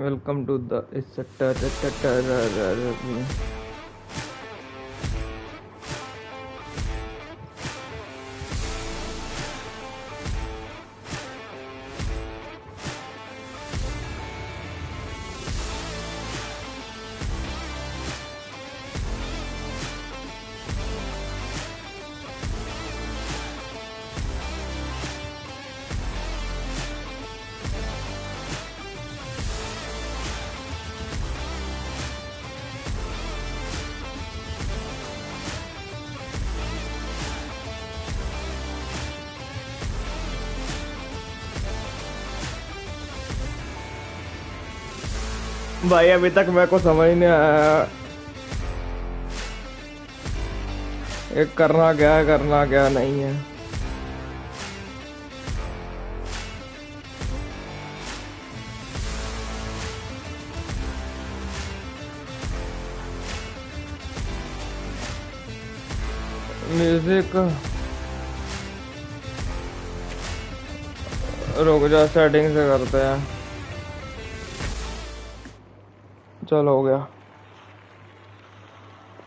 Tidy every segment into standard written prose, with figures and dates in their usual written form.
Welcome to the भाई अभी तक मेरे को समझ नहीं आया ये करना क्या नहीं है। म्यूजिक रुक जा, सेटिंग से करते हैं। चलो हो गया,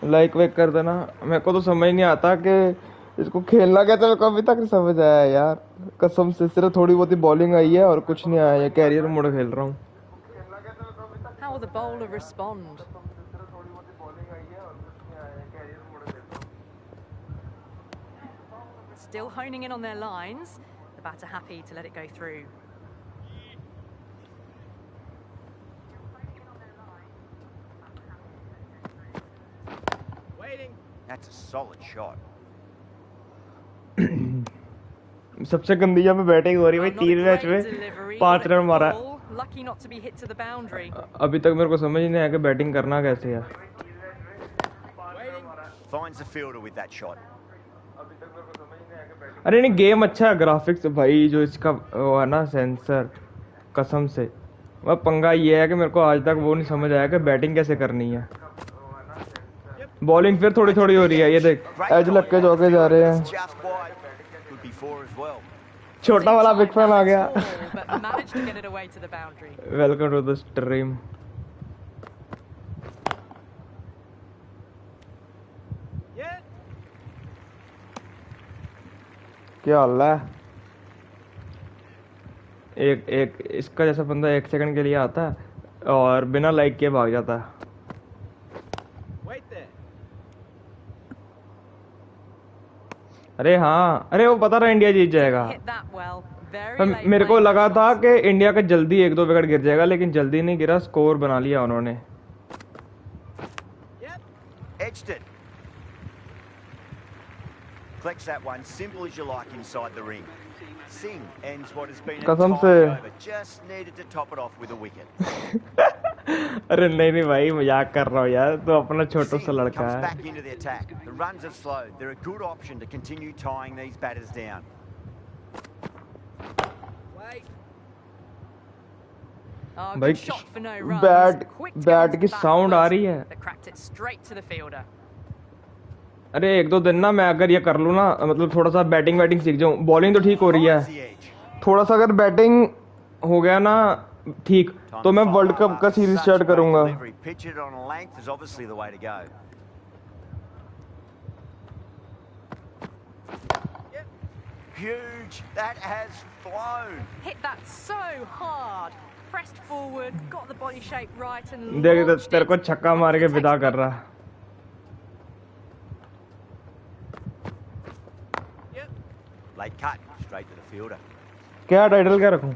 लाइक वेक कर देना। मेरे को तो समझ नहीं आता कि इसको खेलना कैसे, मेरे को अभी तक नहीं समझ आया यार कसम से। सिर्फ थोड़ी बहुत ही बॉलिंग आई है और कुछ नहीं आया है। कैरियर मोड खेल रहा हूँ। How will the bowler respond? Still honing in on their lines. The batter happy to let it go through. Waiting. That's a solid shot. सबसे गंदी यहाँ पे बैटिंग हो रही है भाई। 3 मैच में 5 रन मारा है। Lucky not to be hit to the boundary. अभी तक मेरे को समझ नहीं आया कि बैटिंग करना कैसे है। Finds the fielder with that shot. अरे नहीं, गेम अच्छा है, ग्राफिक्स भाई जो इसका वो है ना सेंसर, कसम से। वह पंगा ये है कि मेरे को आज तक वो नहीं समझ आया कि बैटिंग कैसे करनी है। बॉलिंग फिर थोड़ी थोड़ी हो रही है। ये देख एज लग के चौके जा रहे हैं। छोटा वाला बिग फैन आ गया। Welcome to the stream. क्या हाल है? एक इसका जैसा बंदा 1 सेकंड के लिए आता है और बिना लाइक के भाग जाता है। अरे हाँ, अरे वो पता रहा इंडिया जीत जाएगा। मेरे को लगा था कि इंडिया का जल्दी 1-2 विकेट गिर जाएगा, लेकिन जल्दी नहीं गिरा, स्कोर बना लिया उन्होंने। Flex that one, simple as you like inside the ring. Singh ends what has been a कसम tight से over. Just needed to top it off with a wicket. अरे नहीं भाई, मजाक कर रहा हूँ यार, तो अपना छोटा सा लड़का comes है। back into the attack. The runs have slowed. They're a good option to continue tying these batters down. भाई बैट की साउंड आ रही है। अरे 1-2 दिन ना मैं अगर ये कर लूँ ना, मतलब थोड़ा सा बैटिंग सीख जाऊँ। बॉलिंग तो ठीक हो रही है, थोड़ा सा अगर बैटिंग हो गया ना ठीक, तो मैं वर्ल्ड कप का सीरीज स्टार्ट करूंगा। Huge. That has flown. Hit that so hard. Pressed forward, got the body shape right and देख तेरे को छक्का मार के विदा कर रहा। Late cut straight to the fielder. क्या टाइटल क्या रखूं?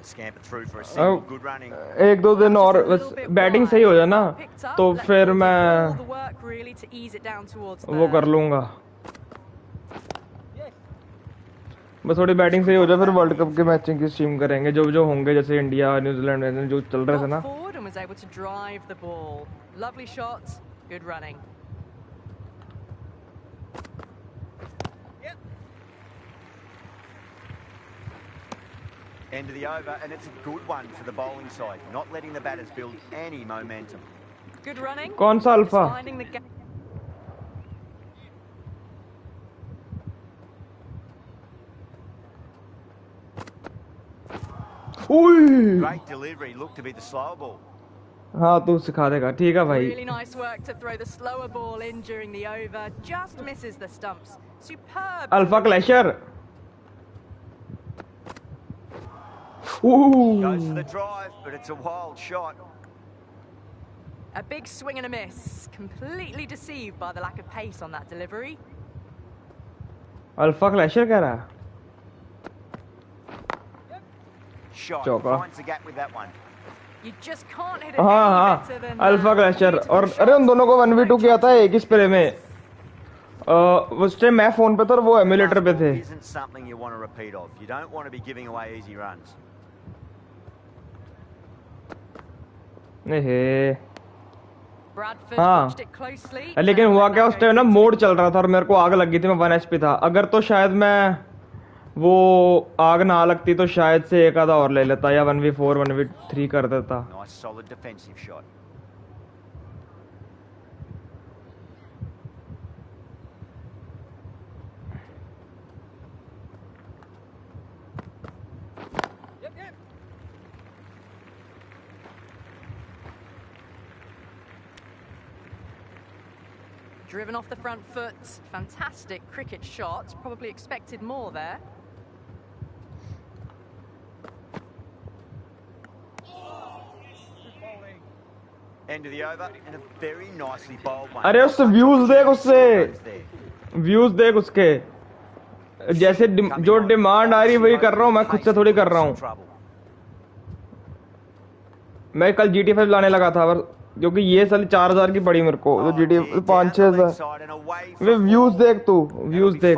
Scamper through for a single, good running. 1-2 दिन और बस बैटिंग सही हो जाए ना, तो फिर मैं वो कर लूंगा। बस थोड़ी बैटिंग सही हो जाए, फिर वर्ल्ड कप के मैचिंग की स्ट्रीम करेंगे जो जो होंगे, जैसे इंडिया न्यूजीलैंड में जो चल रहे थे ना। End of the over, and it's a good one for the bowling side, not letting the batters build any momentum. Good running. कौन सा अल्फा? ओए Great delivery, looked to be the slower ball. हाँ तू सिखा देगा ठीक है भाई Really nice work to throw the slower ball in during the over. Just misses the stumps. Superb. Alpha delivery. Clasher Goes for the drive, but it's a wild shot. A big swing and a miss. Completely deceived by the lack of pace on that delivery. Alpha clasher कह रहा है Shot, Chopper. finds the gap with that one. You just can't hit it हाँ any हाँ better than alpha that. Clasher Beautiful और shot. अरे उन दोनों को No 1v2 किया था chances. एक ही स्प्रे में उस टाइम मैं फोन पे था और वो एमुलेटर पे थे Fastball isn't something you want to repeat of. You don't want to be giving away easy runs. नहीं Bradford हाँ watched it closely. लेकिन and हुआ let क्या that उस go टाइम ना through मोड to चल रहा था और मेरे को आग लगी थी मैं 1 HP था अगर तो शायद मैं वो आग ना लगती तो शायद से एक आधा और ले लेता या 1v4 1v3 कर देता Nice solid defensive shot. Driven off the front foot. Fantastic cricket shot. Probably expected more there. End of the over and a very nicely bowled one. अरे उससे व्यूज देख उससे व्यूज देख उसके जैसे जो डिमांड आ रही वही कर रहा हूँ मैं खुद से थोड़ी कर रहा हूँ मैं कल GT5 लाने लगा था पर क्योंकि ये साली 4000 की पड़ी मेरे को तो GT 5-6 वे व्यूज देख तू व्यूज देख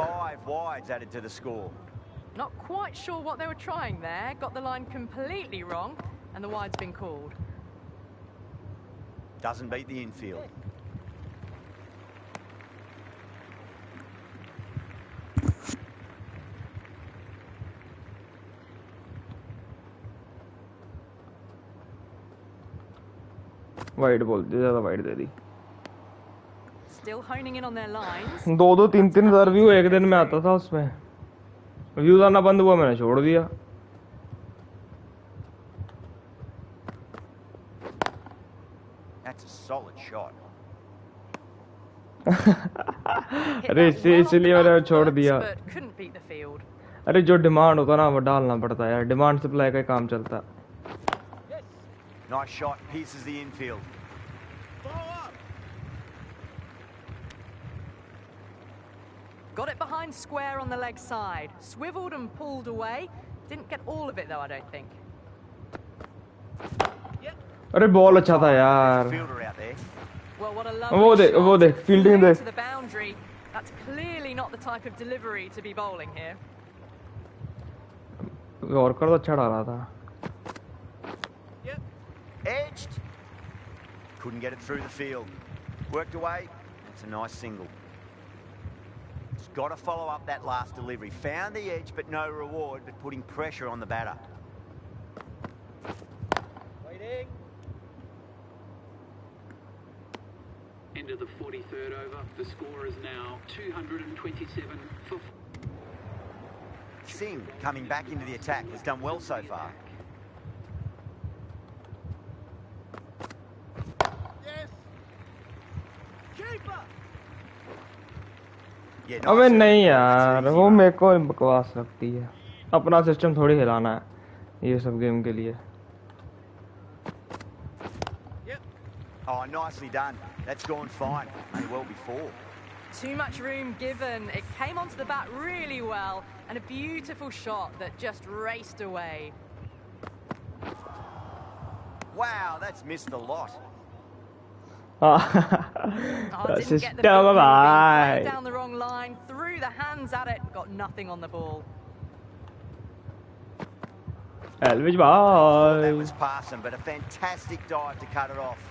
Not quite sure what they were trying there. Got the line completely wrong, and the wide's been called. Doesn't beat the infield. Wide बोल दी ज्यादा वाइड दे दी Still honing in on their lines. 2-3 हजार view एक दिन में आता था उसमें व्यूज आना बंद हुआ मैंने छोड़ दिया That's a solid shot. Hit अरे that well off the इसलिए मैंने back छोड़ foot, दिया but couldn't beat the field. अरे जो डिमांड होता ना वो डालना पड़ता है यार डिमांड सप्लाई का ही काम चलता है Nice shot, pierces the infield. Got it behind square on the leg side. Swiveled and pulled away. Didn't get all of it though, I don't think. अरे बॉल अच्छा था यार Fielder out there. Well, what a वो lovely देख वो shot. देख fielding Flew देख to the boundary. That's clearly not the type of delivery to be bowling here. Yorker तो अच्छा डाला था Edged. Couldn't get it through the field. Worked away. That's a nice single. It's got to follow up that last delivery. Found the edge, but no reward, but putting pressure on the batter. Waiting. End of the 43rd over. The score is now 227 for. Singh coming back into the attack has done well so far. Yeah, nice अबे serve. नहीं That's यार an easy वो run. मेरे को बकवास लगती है अपना सिस्टम थोड़ी हिलाना है ये सब गेम के लिए Oh, nicely done. That's gone fine. May well be four. Too much room given. It came onto the bat really well, and a beautiful shot that just raced away. Wow, that's missed a lot. Oh, didn't get the system field moving. भाई Played down the wrong line, threw the hands at it, got nothing on the ball. Elvish That भाई was passing, but a fantastic dive to cut it off.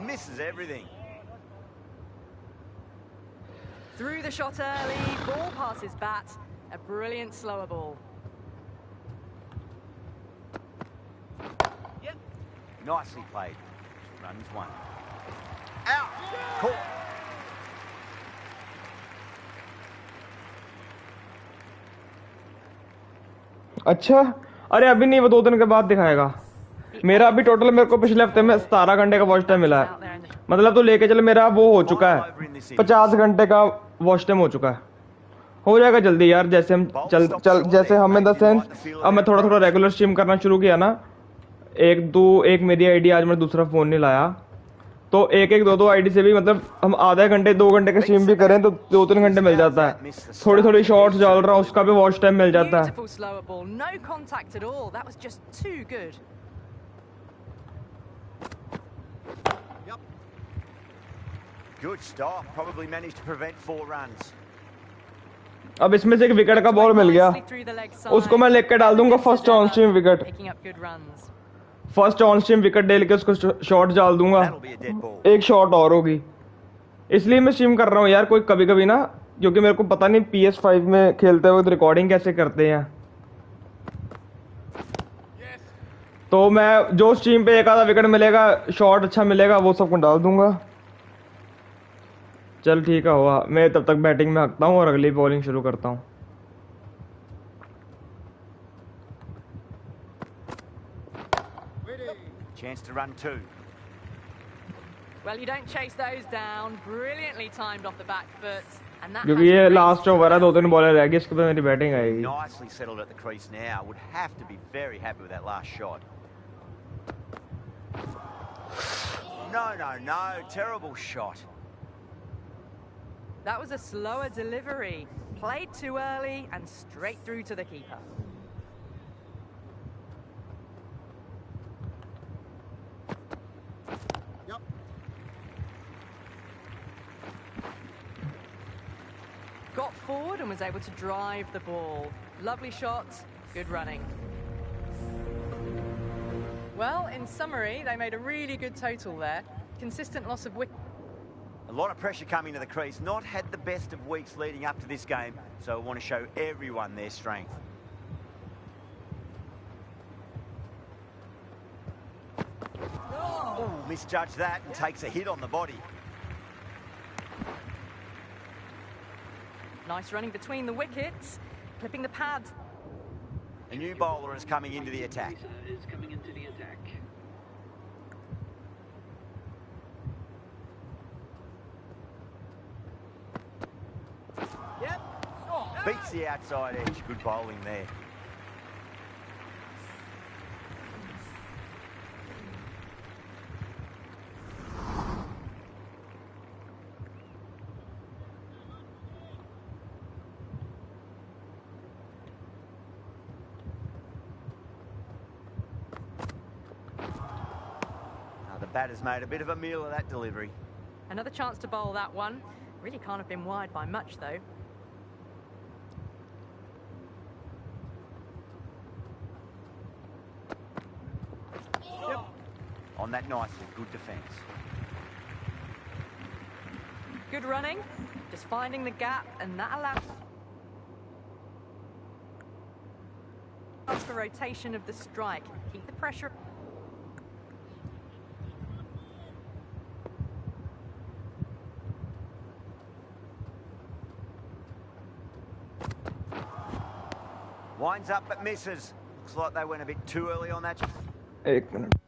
Misses everything. Threw the shot early, ball past his bat, a brilliant slower ball. Nicely played. Runs one. Out. Caught. अच्छा, अरे अभी नहीं, वो 2 दिन के बाद दिखाएगा। मेरा अभी टोटल मेरे को पिछले हफ्ते में 17 घंटे का वॉच टाइम मिला है। मतलब तो लेके चल मेरा वो हो चुका है, 50 घंटे का वॉच टाइम हो चुका है। हो जाएगा जल्दी यार, जैसे हम चल जैसे हमें द सेंस अब मैं थोड़ा थोड़ा रेगुलर स्ट्रीम करना शुरू किया ना। एक मेरी आईडी, आज मैं दूसरा फोन नहीं लाया, तो एक एक दो दो आईडी से भी मतलब हम आधे घंटे 2 घंटे का स्ट्रीम भी करें तो 2-3 घंटे मिल जाता है। थोड़ी थोड़ी शॉर्ट्स डाल रहा हूँ, उसका भी वॉच टाइम मिल जाता है। Beautiful slower ball, no contact at all. That was just too good. Good stop. Probably managed to prevent 4 runs. अब इसमें से एक विकेट का बॉल मिल गया, Nicely through the leg side. उसको मैं लेके डाल दूंगा first on stream wicket. Picking up good runs. First on stream wicket डेल के उसको शॉट डाल दूंगा, That'll be a dead ball. एक शॉट और होगी। इसलिए मैं स्ट्रीम कर रहा हूँ यार, कोई कभी कभी ना, क्योंकि मेरे को पता नहीं PS5 में खेलते वक्त रिकॉर्डिंग कैसे करते हैं। तो मैं जो स्ट्रीम पे एक आधा विकेट मिलेगा, शॉट अच्छा मिलेगा, वो सबको डाल दूंगा। चल ठीक है, हुआ। मैं तब तक बैटिंग में हकता हूँ और अगली बॉलिंग शुरू करता हूँ। Chance to run 2. Well, you don't chase those down. Brilliantly timed off the back foot. And that क्योंकि ये लास्ट ओवर है, 2-3 बॉलें रह गई, इसके बाद मेरी बैटिंग आएगी। Nicely settled at the crease now. Would have to be very happy with that last shot. No. Terrible shot. That was a slower delivery. Played too early and straight through to the keeper. Got forward and was able to drive the ball. Lovely shot, good running. Well, in summary, they made a really good total there. Consistent loss of wicket. A lot of pressure coming to the crease. Not had the best of weeks leading up to this game, so I want to show everyone their strength. Oh, misjudged that and takes a hit on the body. Nice running between the wickets, clipping the pads. A new bowler is coming into the attack. Is coming into the attack. Beats the outside edge. Good bowling there. The batter's made a bit of a meal of that delivery. Another chance to bowl that one. Really can't have been wide by much, though. On that nicely, good defence. Good running, just finding the gap, and that allows for rotation of the strike. Keep the pressure. Winds up but misses. Looks like they went a bit too early on that. एक minute.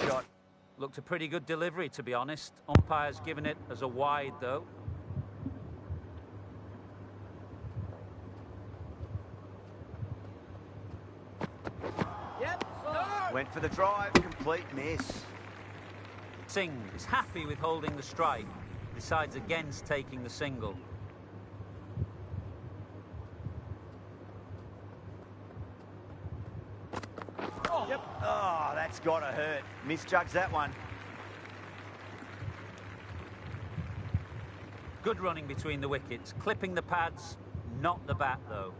Shot. Looked a pretty good delivery, to be honest. Umpire's given it as a wide, though. Went for the drive, complete miss. Singh is happy with holding the strike, decides against taking the single. Yep. Oh, that's got to hurt. Misjudged that one. Good running between the wickets, clipping the pads, not the bat though.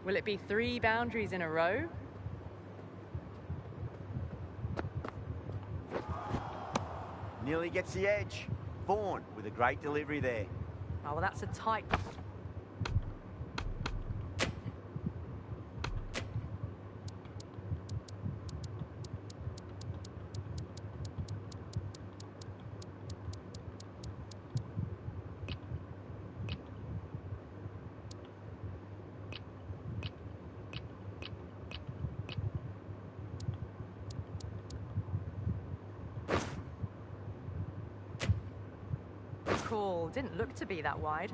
Will it be 3 boundaries in a row? Nearly gets the edge. Vaughan with a great delivery there. Oh, well, that's a tight... call. Didn't look to be that wide.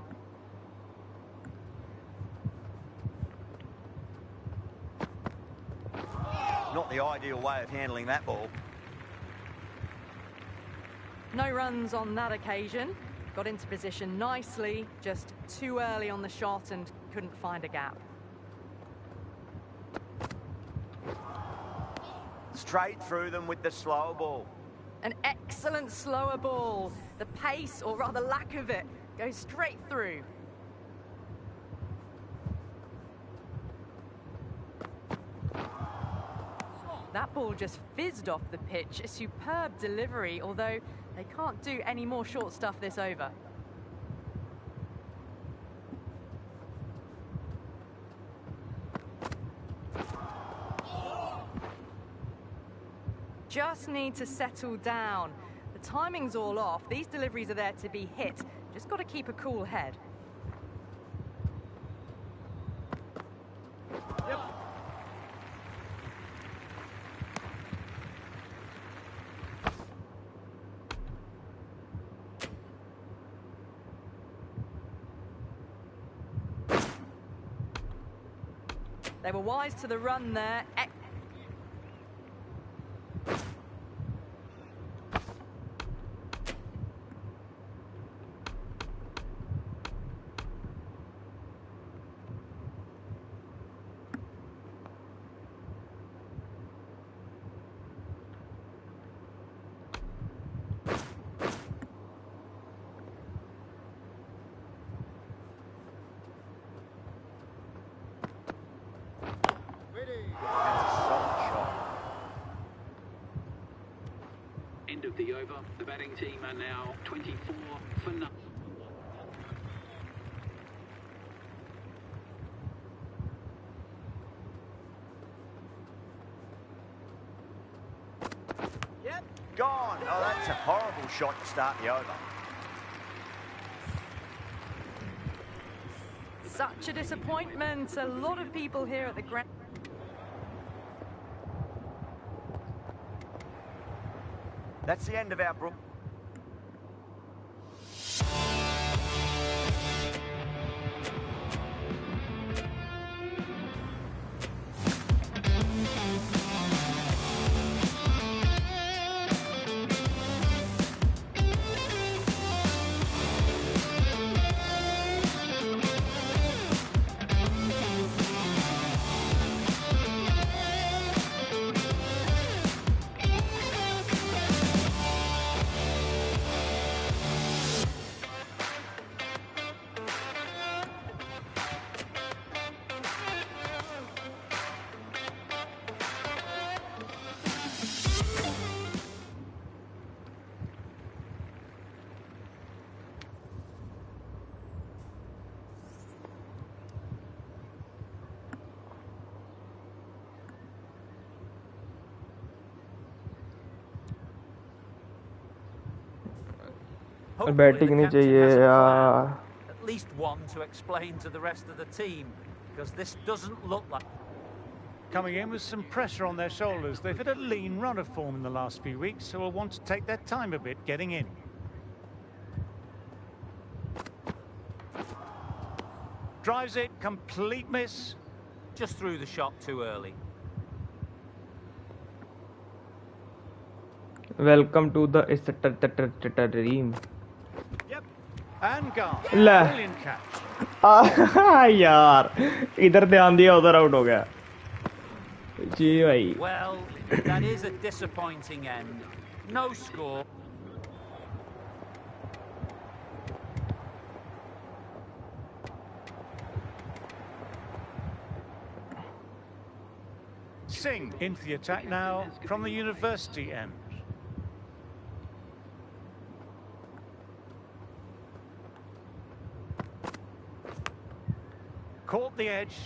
Not the ideal way of handling that ball. No runs on that occasion. Got into position nicely, just too early on the shot and couldn't find a gap. Straight through them with the slow ball. An excellent slower ball. The pace, or rather lack of it, goes straight through. That ball just fizzed off the pitch. A superb delivery, although they can't do any more short stuff this over. Just need to settle down. The timing's all off. These deliveries are there to be hit. Just got to keep a cool head. Yep. They were wise to the run there. End of the over. The batting team are now 24 for nothing. Yep. Gone. Oh, that's a horrible shot to start the over. Such a disappointment. A lot of people here at the ground. That's the end of our Brook. Batting नहीं चाहिए यार. At least one to explain to the rest of the team, because this doesn't look like... Coming in with some pressure on their shoulders. They've had a lean run of form in the last few weeks, so will want to take their time a bit getting in. Drives it, complete miss. Just threw the shot too early. Welcome to the dream. Yep. And gone. ले Brilliant catch. यार इधर ध्यान दिया उधर out हो गया जी भाई. Well, that is a disappointing end. No score. Singh into the attack now from the university end. Caught the edge.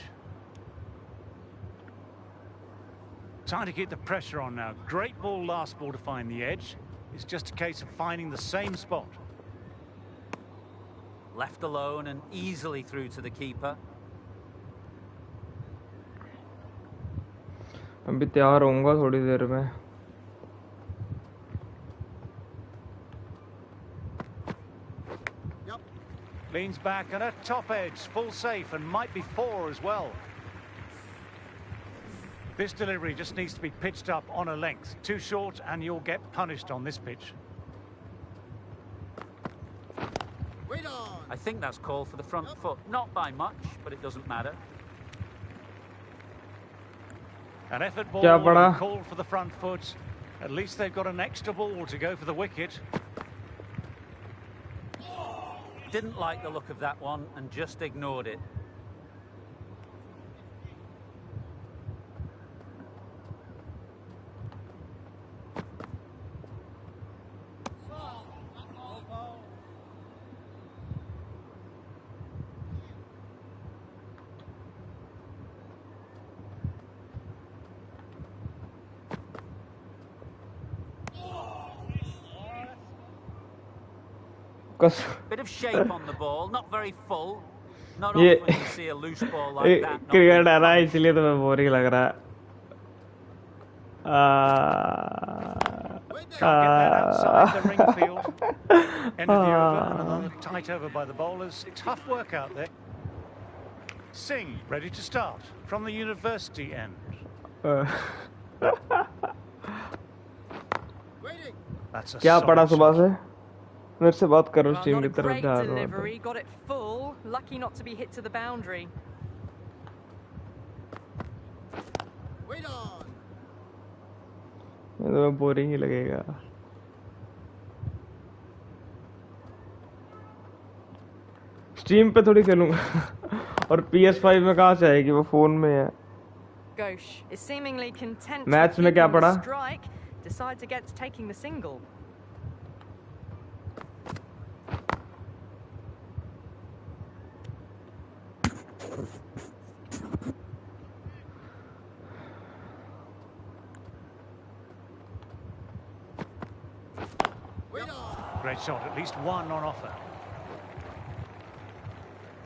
Trying to keep the pressure on now. Great ball, last ball to find the edge. It's just a case of finding the same spot. Left alone and easily through to the keeper. अभी तैयार होऊंगा थोड़ी देर में. Leans back and a top edge, full safe, and might be 4 as well. This delivery just needs to be pitched up on a length. Too short and you'll get punished on this pitch. I think that's called for the front foot. Not by much, but it doesn't matter. An effort ball क्या पड़ा? and called for the front foot. At least they've got an extra ball to go for the wicket. Didn't like the look of that one and just ignored it. Bit of shape on the ball, not very full. Not ये often you see a loose ball like that. not cricket being है ना punished. इसलिए तो मैं boring लग रहा है. Can't get that outside the ring field. End of the over and another tight over by the bowlers. Tough work out there. Singh ready to start from the university end. That's a क्या पढ़ा solid सुबह shot. से? मेरे से बात करो Well, team not की a तरफ great जा रहा हूँ. delivery. Got it full. Lucky not to be hit to the boundary. तो बोरिंग ही लगेगा. स्ट्रीम पे थोड़ी खेलूंगा और PS5 में कहाँ से आएगी, वो फोन में है. Ghosh is seemingly content Match to में क्या keep on the पड़ा? strike. Decides against taking the single. Great shot, at least one on offer.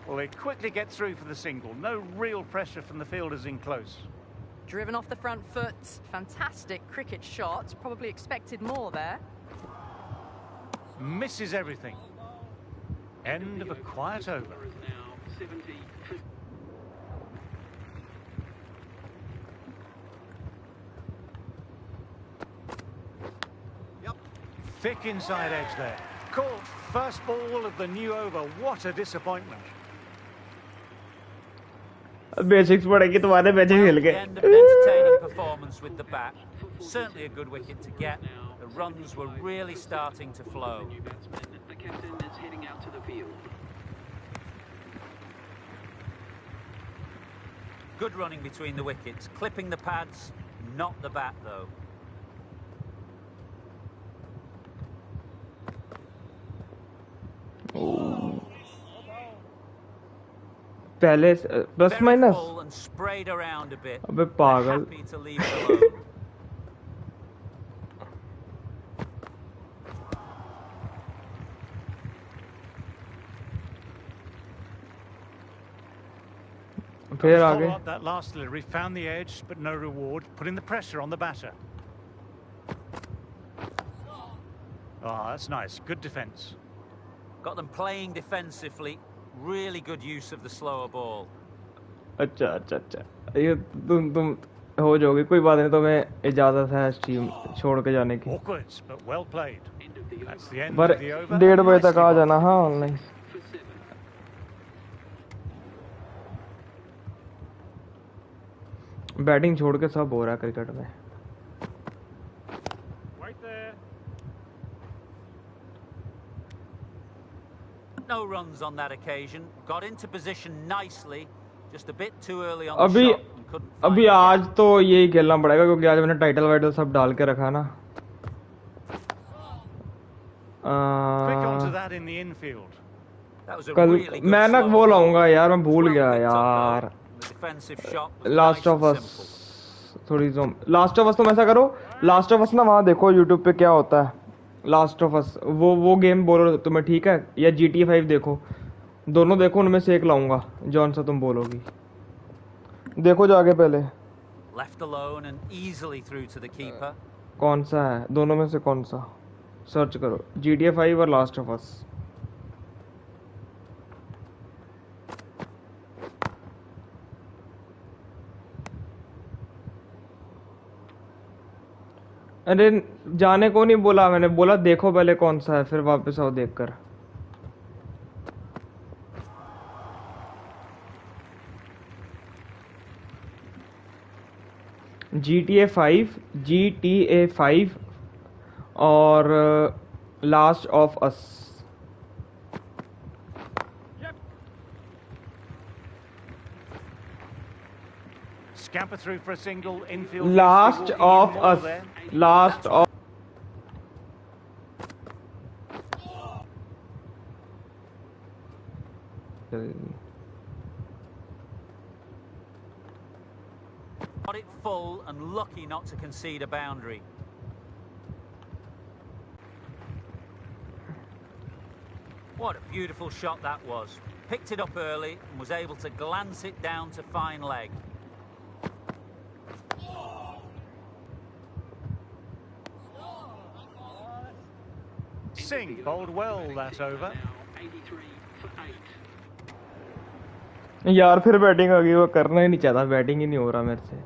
Well, they quickly get through for the single. No real pressure from the fielders in close. Driven off the front foot. Fantastic cricket shot. Probably expected more there. Misses everything. End of a quiet over. Is now 70. Thick inside edge there. Caught first ball of the new over. What a disappointment. Basics पढ़ेगी तुम्हारे match खेल के. End of an entertaining performance with the bat. Certainly a good wicket to get. The runs were really starting to flow. New batsman, the captain is heading out to the field. Good running between the wickets, clipping the pads, not the bat though. पहले plus Very minus. full and sprayed around a bit. अबे They're पागल. happy to leave it alone. फिर Follow आगे. up that last delivery, found the edge, but no reward, putting the pressure on the batter. Oh, that's nice. Good defence. Got them playing defensively, Really good use of the slower ball. अच्छा अच्छा अच्छा, ये तुम हो जाओगे, कोई बात नहीं, तो मैं इजाजत है स्ट्रीम छोड़ के जाने की। Awkward, but well played. That's the end पर of the over. 1:30 बजे तक Nicely आ won. जाना हाँ ऑनलाइन। बैटिंग छोड़ के सब हो रहा है क्रिकेट में। No runs on that occasion. Got into position nicely. Just a bit too early on the अभी shot and couldn't find अभी the आज gap. तो यही खेलना पड़ेगा क्योंकि आज मैंने टाइटल वाइटल सब डाल के रखा ना। Quick onto that in the infield. That was a कल really good मैं ना slow वो ball. लाऊंगा यार, मैं भूल Well गया picked up, यार। though. The defensive shot was last nice of and us simple. थोड़ी लास्ट ऑफ अस, तुम ऐसा करो, लास्ट ऑफ अस ना वहाँ देखो यूट्यूब पे क्या होता है। लास्ट ऑफ अस वो गेम बोलो तुम्हें, ठीक है, या GTA 5 देखो, दोनों देखो, उनमें से एक लाऊंगा जौन सा तुम बोलोगी। देखो जाके पहले Left alone and easily through to the keeper. कौन सा है, दोनों में से कौन सा, सर्च करो GTA 5 और लास्ट ऑफ अस। अरे जाने को नहीं बोला, मैंने बोला देखो पहले कौन सा है, फिर वापस आओ देखकर। GTA 5 और last of us. Scamper through for a single infield. Last of us, last of Got it full and lucky not to concede a boundary. What a beautiful shot that was. Picked it up early and was able to glance it down to fine leg. Singh bowled well that over. यार फिर batting आ गई, वो करना ही नहीं चाहता, batting ही नहीं हो रहा मेरे से।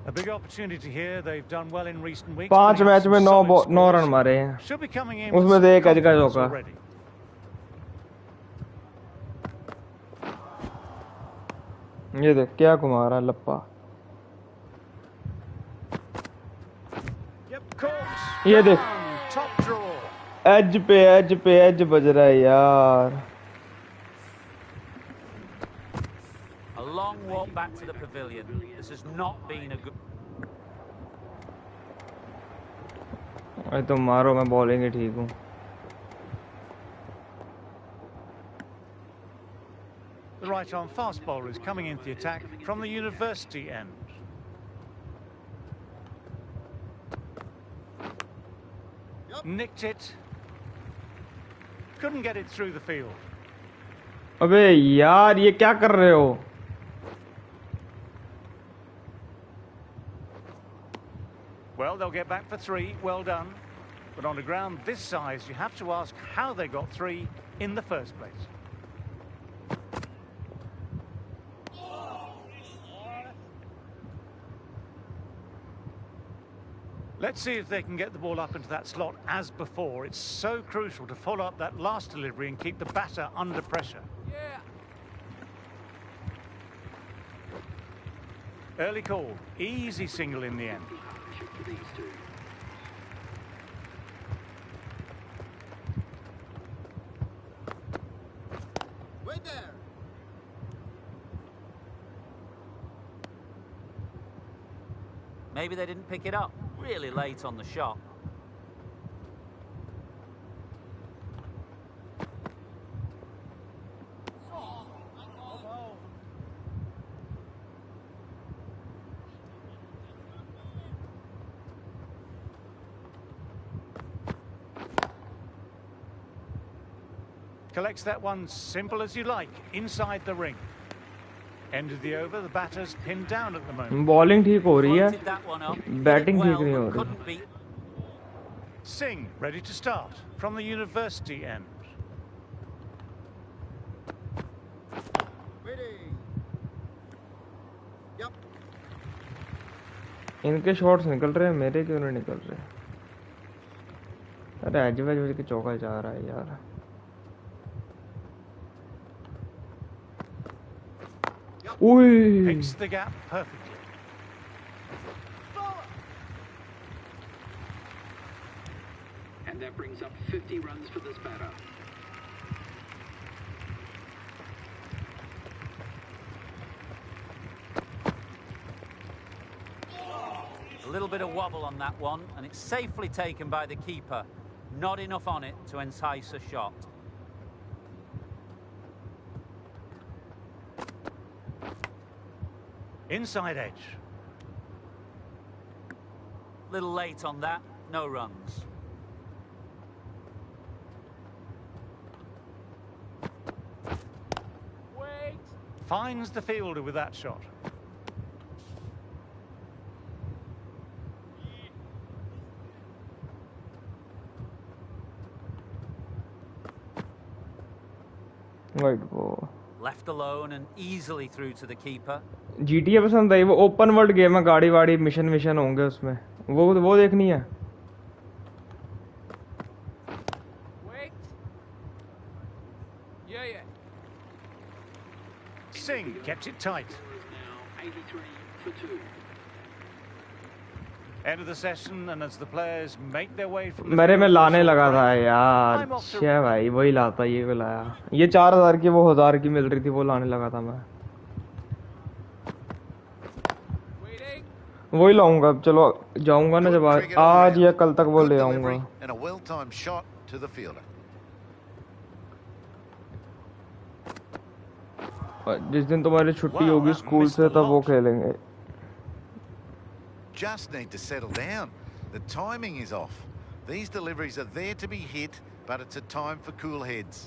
A big opportunity here. They've done well in recent weeks. 5 putting up match some में 9 solid 9 scores. रन मारे हैं, Should be coming in उसमें with से some एक एज का confidence चौका। already. ये देख क्या घुमा रहा है लप्पा, Caught. ये देख Top draw. एज पे एज बज रहा है यार। A long walk back to the pavilion. This has not been a good... अरे तुम मारो, मैं बॉलिंग ही ठीक हूँ। The right arm fast bowler is coming into the attack from the university end. Nicked it. Couldn't get it through the field. अबे यार ये क्या कर रहे हो? Well, they'll get back for 3. Well done. But on a ground this size, you have to ask how they got 3 in the first place. Let's see if they can get the ball up into that slot as before. It's so crucial to follow up that last delivery and keep the batter under pressure. Early call. Easy single in the end. Wait there. Maybe they didn't pick it up. Really late on the shot. Collects that one simple as you like, inside the ring. End of the over, the batter's pinned down at the moment. Bowling ठीक हो रही है, Floated that one up. Hit it batting ठीक well, नहीं हो but रही। couldn't beat. Singh ready to start from the university end. इनके shots निकल रहे हैं, मेरे क्यों नहीं निकल रहे? अरे एज वज के चौका जा रहा है यार। ओए Hits the gap perfectly. And that brings up 50 runs for this batter. A little bit of wobble on that one, and it's safely taken by the keeper. Not enough on it to entice a shot. Inside edge. Little late on that, no runs. Wait! Finds the fielder with that shot. White ball. Left alone and easily through to the keeper. GTA पसंद आई? वो open world game है, गाड़ी वाड़ी mission होंगे उसमें, वो देखनी है। Wait! Yeah. Singh kept it tight. Score is now 83 for 2. End of the session, and as the players make their way from the मेरे में field, लाने लगा था I'm यार, off to- छे भाई वही लाता, ये भी लाया। ये 4000 की, वो 1000 की मिल रही थी, वो लाने लगा था मैं। Waiting! वही लाऊंगा अब। चलो जाऊंगा ना जब आज या कल तक वो ले आऊंगा। And a well-timed shot to the fielder. जिस दिन तुम्हारी छुट्टी होगी स्कूल से तब वो खेलेंगे। Just need to settle down. The timing is off. These deliveries are there to be hit, but it's a time for cool heads.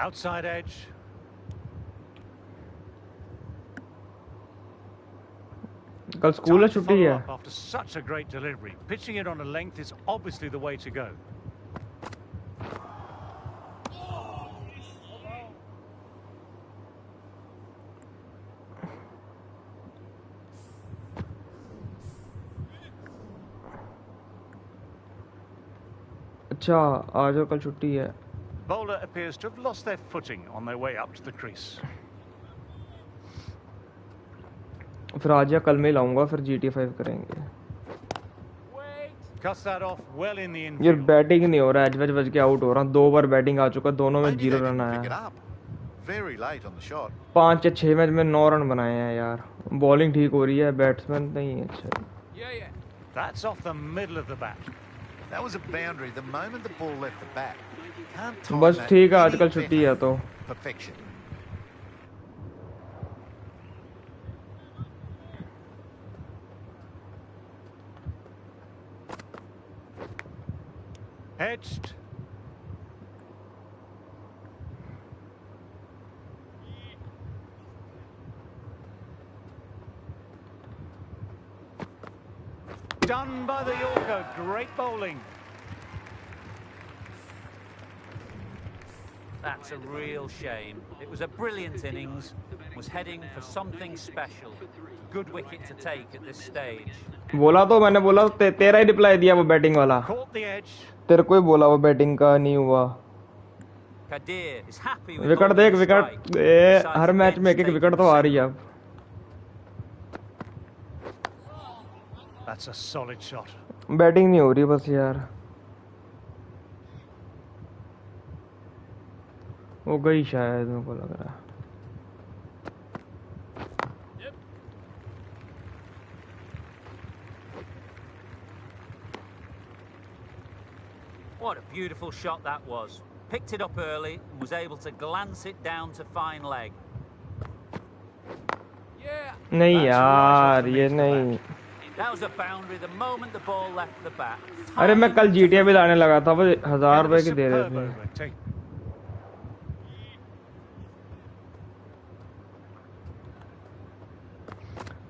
Outside edge. कल स्कूल है, Time to छुट्टी follow है। up after such a great delivery. Pitching it on a length is obviously the way to go. अच्छा आज और कल छुट्टी है। Bowler appears to have lost their footing on their way up to the crease. फिर आज या कल में लाऊंगा, फिर GTA 5 करेंगे। Cuts that off well in the यार infield. बैटिंग नहीं हो रहा, एज बज के आउट हो रहा हूँ। 2 बार बैटिंग आ चुका, दोनों में Maybe 0 they run didn't pick it आया। up. Very late on the shot. 5 या 6 मैच में 9 रन बनाए हैं यार। बॉलिंग ठीक हो रही है, बैट्समैन नहीं है अच्छा। Yeah. That's off the middle of the bat. That was a boundary the moment the ball left the bat. Can't time बस that ठीक है, any आजकल छुट्टी है तो। Perfection. Hedged. Done by the Yorker. Great bowling. That's a real shame. It was a brilliant innings. Was heading for something special. Good wicket to take at this stage. बोला तो मैंने, बोला तो तेरा ही रिप्लाई दिया वो बैटिंग वाला। Caught the edge. तेरे को ही बोला वो बैटिंग का नहीं हुआ। Kadir is happy with wicket देख, विकेट हर मैच में एक विकेट तो आ रही है अब। That's a solid shot. Batting नहीं हो रही बस यार। वो गई शायद, मेरे को लग रहा है। What a beautiful shot that was. Picked it up early and was able to glance it down to fine leg. Yeah. नहीं That's यार, right, ये off the नहीं। That was a boundary the moment the ball left the bat. अरे मैं कल GTA भी लाने लगा था, वो 1000 रुपए की दे रहे Superb थे। over. Take-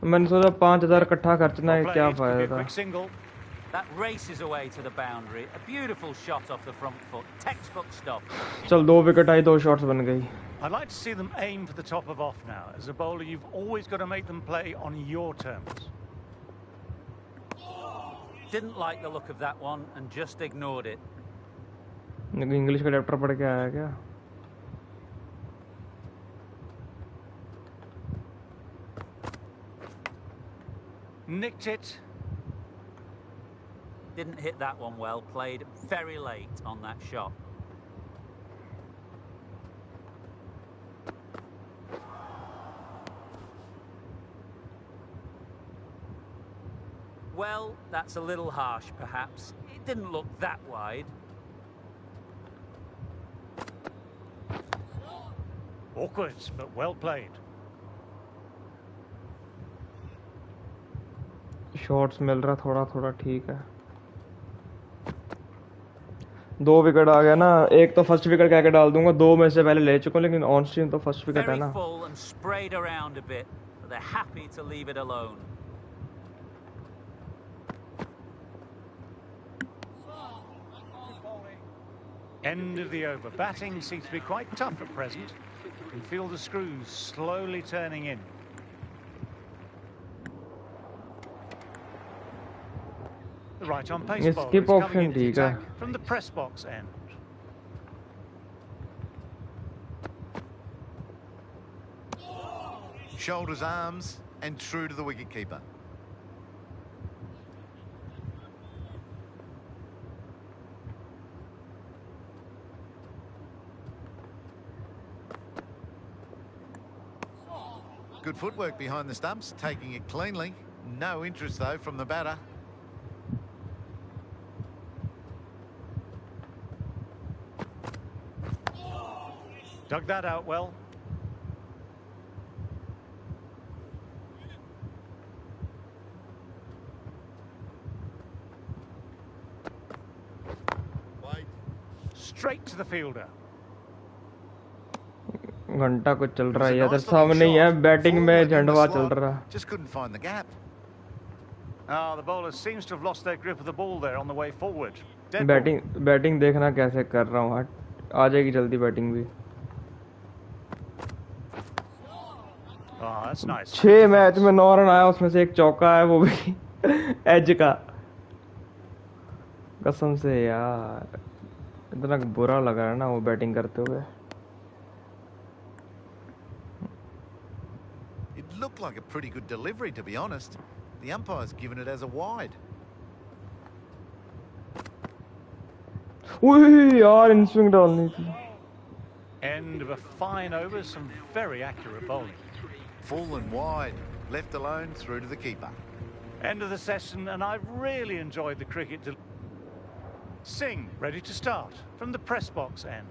मैंने सोचा 5000 इकट्ठा खर्चना है, Well क्या played. Could be a फायदा। quick single. That races away to the boundary. A beautiful shot off the front foot. Textbook stuff. चल 2 विकेट आई, 2 शॉट्स बन गई। I'd like to see them aim for the top of off now. As a bowler, you've always got to make them play on your terms. Didn't like the look of that one and just ignored it. English का chapter पढ़ के आया क्या? Nicked it. Didn't hit that one well. Played very late on that shot. Well, that's a little harsh, perhaps. It didn't look that wide. Awkward, but well played. Shots मिल रहा थोड़ा थोड़ा ठीक है. 2 विकेट आ गया ना. एक तो फर्स्ट विकेट कह के डाल दूंगा. 2 में से पहले ले चुका हूं, लेकिन ऑन स्ट्रीम तो फर्स्ट विकेट है Very ना. full and sprayed around a bit, but they're happy to leave it alone. End of the over. Batting seems to be quite tough at present. You can feel the screws slowly turning in. The right on pace Yes, bowler skip is coming option into the ठीक है. attack from the press box end. Shoulders, arms, and true to the wicketkeeper. Good footwork behind the stumps, taking it cleanly. No interest, though, from the batter. Dug that out well. Straight to the fielder. घंटा कुछ चल It रहा was है a इधर nice सामने looking ही है. shot. Batting में Forward in the झंडवा चल slot. रहा. Just couldn't find the gap. The bowler seems to have lost their grip of the ball there on the way forward. Dead ball. Batting देखना कैसे कर रहा हूँ. आ जाएगी जल्दी बैटिंग भी. That's nice. 6 मैच में 9 रन आया, उसमें से एक चौका है, वो भी एज का. कसम से यार इतना बुरा लगा है ना वो बैटिंग करते हुए. It looked like a pretty good delivery, to be honest. The umpire's given it as a wide. उई यार इन स्विंग डालनी थी. End of a fine over, some very accurate bowling. Full and wide, left alone through to the keeper. End of the session, and I've really enjoyed the cricket. Singh ready to start from the press box end.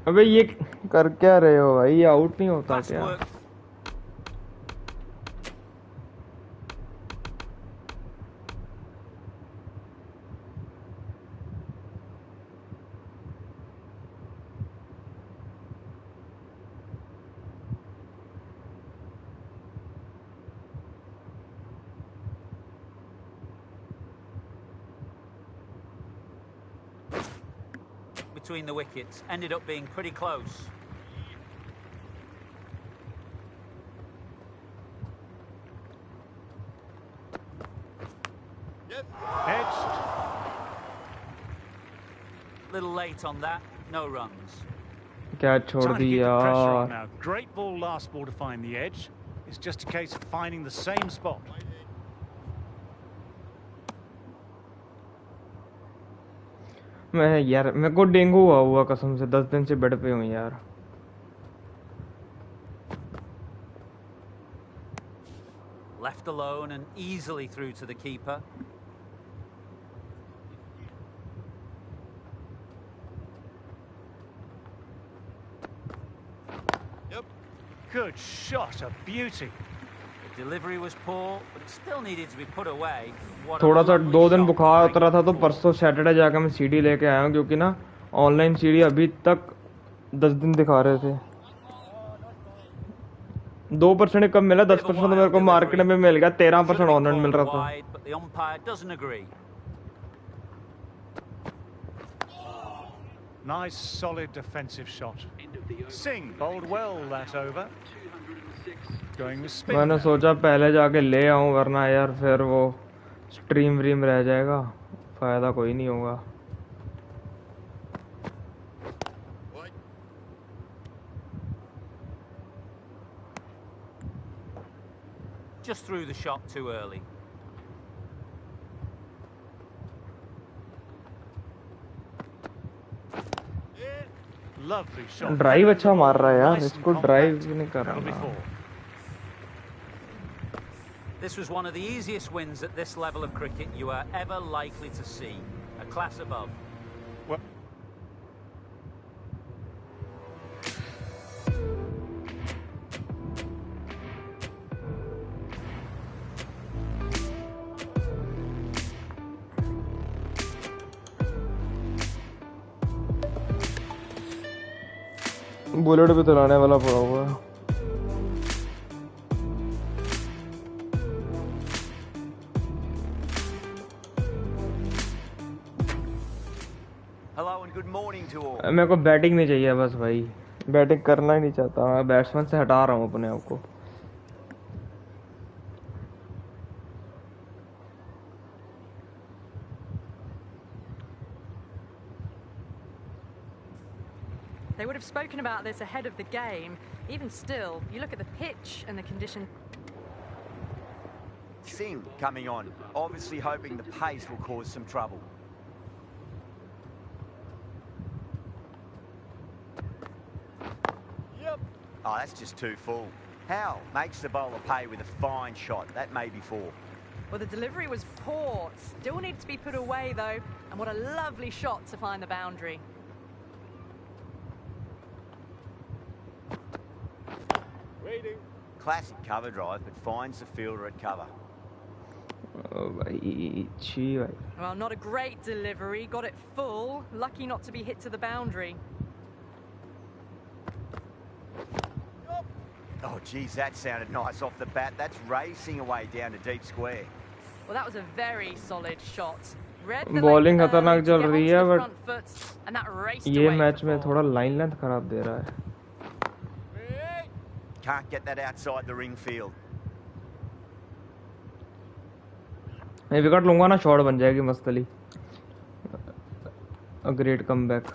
अबे ये कर क्या रहे हो भाई? ये out नहीं होता Fast क्या? work. Between the wickets, ended up being pretty close. Edged. Little late on that, no runs. क्या छोड़ Trying to keep दिया? the pressure on now. Great ball last ball to find the edge. It's just a case of finding the same spot. मैं यार मेरे को dengue हुआ कसम से. 10 दिन से बेड पे हूँ यार. Left alone and easily through to the keeper. Good shot, a beauty. The delivery was poor, but it still needed to be put away. What a थोड़ा सा lovely 2 दिन shot to बुखार break उतरा था तो the परसों Saturday जाकर मैं सीडी लेके आया हूँ, क्योंकि ना ऑनलाइन सीडी अभी तक 10 दिन दिखा रहे थे. 2% कम मिला, 10% तो मेरे को मार्केट में मिल गया, 13% ऑनलाइन मिल रहा था। Wide, but the umpire doesn't agree. Nice, solid defensive shot. Singh bowled well that over. Going with spin. मैंने सोचा पहले जाके ले आऊं, वरना यार फिर वो स्ट्रीम व्रीम रह जाएगा, फायदा कोई नहीं होगा। Just threw the shot too early. Lovely shot. Drive अच्छा मार रहा है यार, इसको ड्राइव नहीं कर That'll be रहा। 4. This was one of the easiest wins at this level of cricket you are ever likely to see. A class above. Well, bullet भी चलाने वाला पड़ा हुआ है। Hello and good morning to all. मेरे को batting नहीं चाहिए बस भाई, बैटिंग करना ही नहीं चाहता मैं, बैट्समैन से हटा रहा हूँ अपने आप को। They would have spoken about this ahead of the game. Even still, you look at the pitch and the condition. Singh coming on, obviously hoping the pace will cause some trouble. Oh, that's just too full. Howell makes the bowler pay with a fine shot. That may be 4. Well, the delivery was poor. Still needs to be put away, though. And what a lovely shot to find the boundary. Classic cover drive, but finds the fielder at cover. ओ भाई छी भाई। Well, not a great delivery. Got it full. Lucky not to be hit to the boundary. Oh, geez, that sounded nice off the bat. That's racing away down to deep square. Well, that was a very solid shot. Read the Bowling length खतरनाक early to चल get रही onto है, the but front foot, and that raced ये away match for में 4. थोड़ा line length खराब दे रहा है। Can't get that outside the ring field. मैं विकेट लूंगा ना, शॉट बन जाएगी मस्त Ali. A great comeback.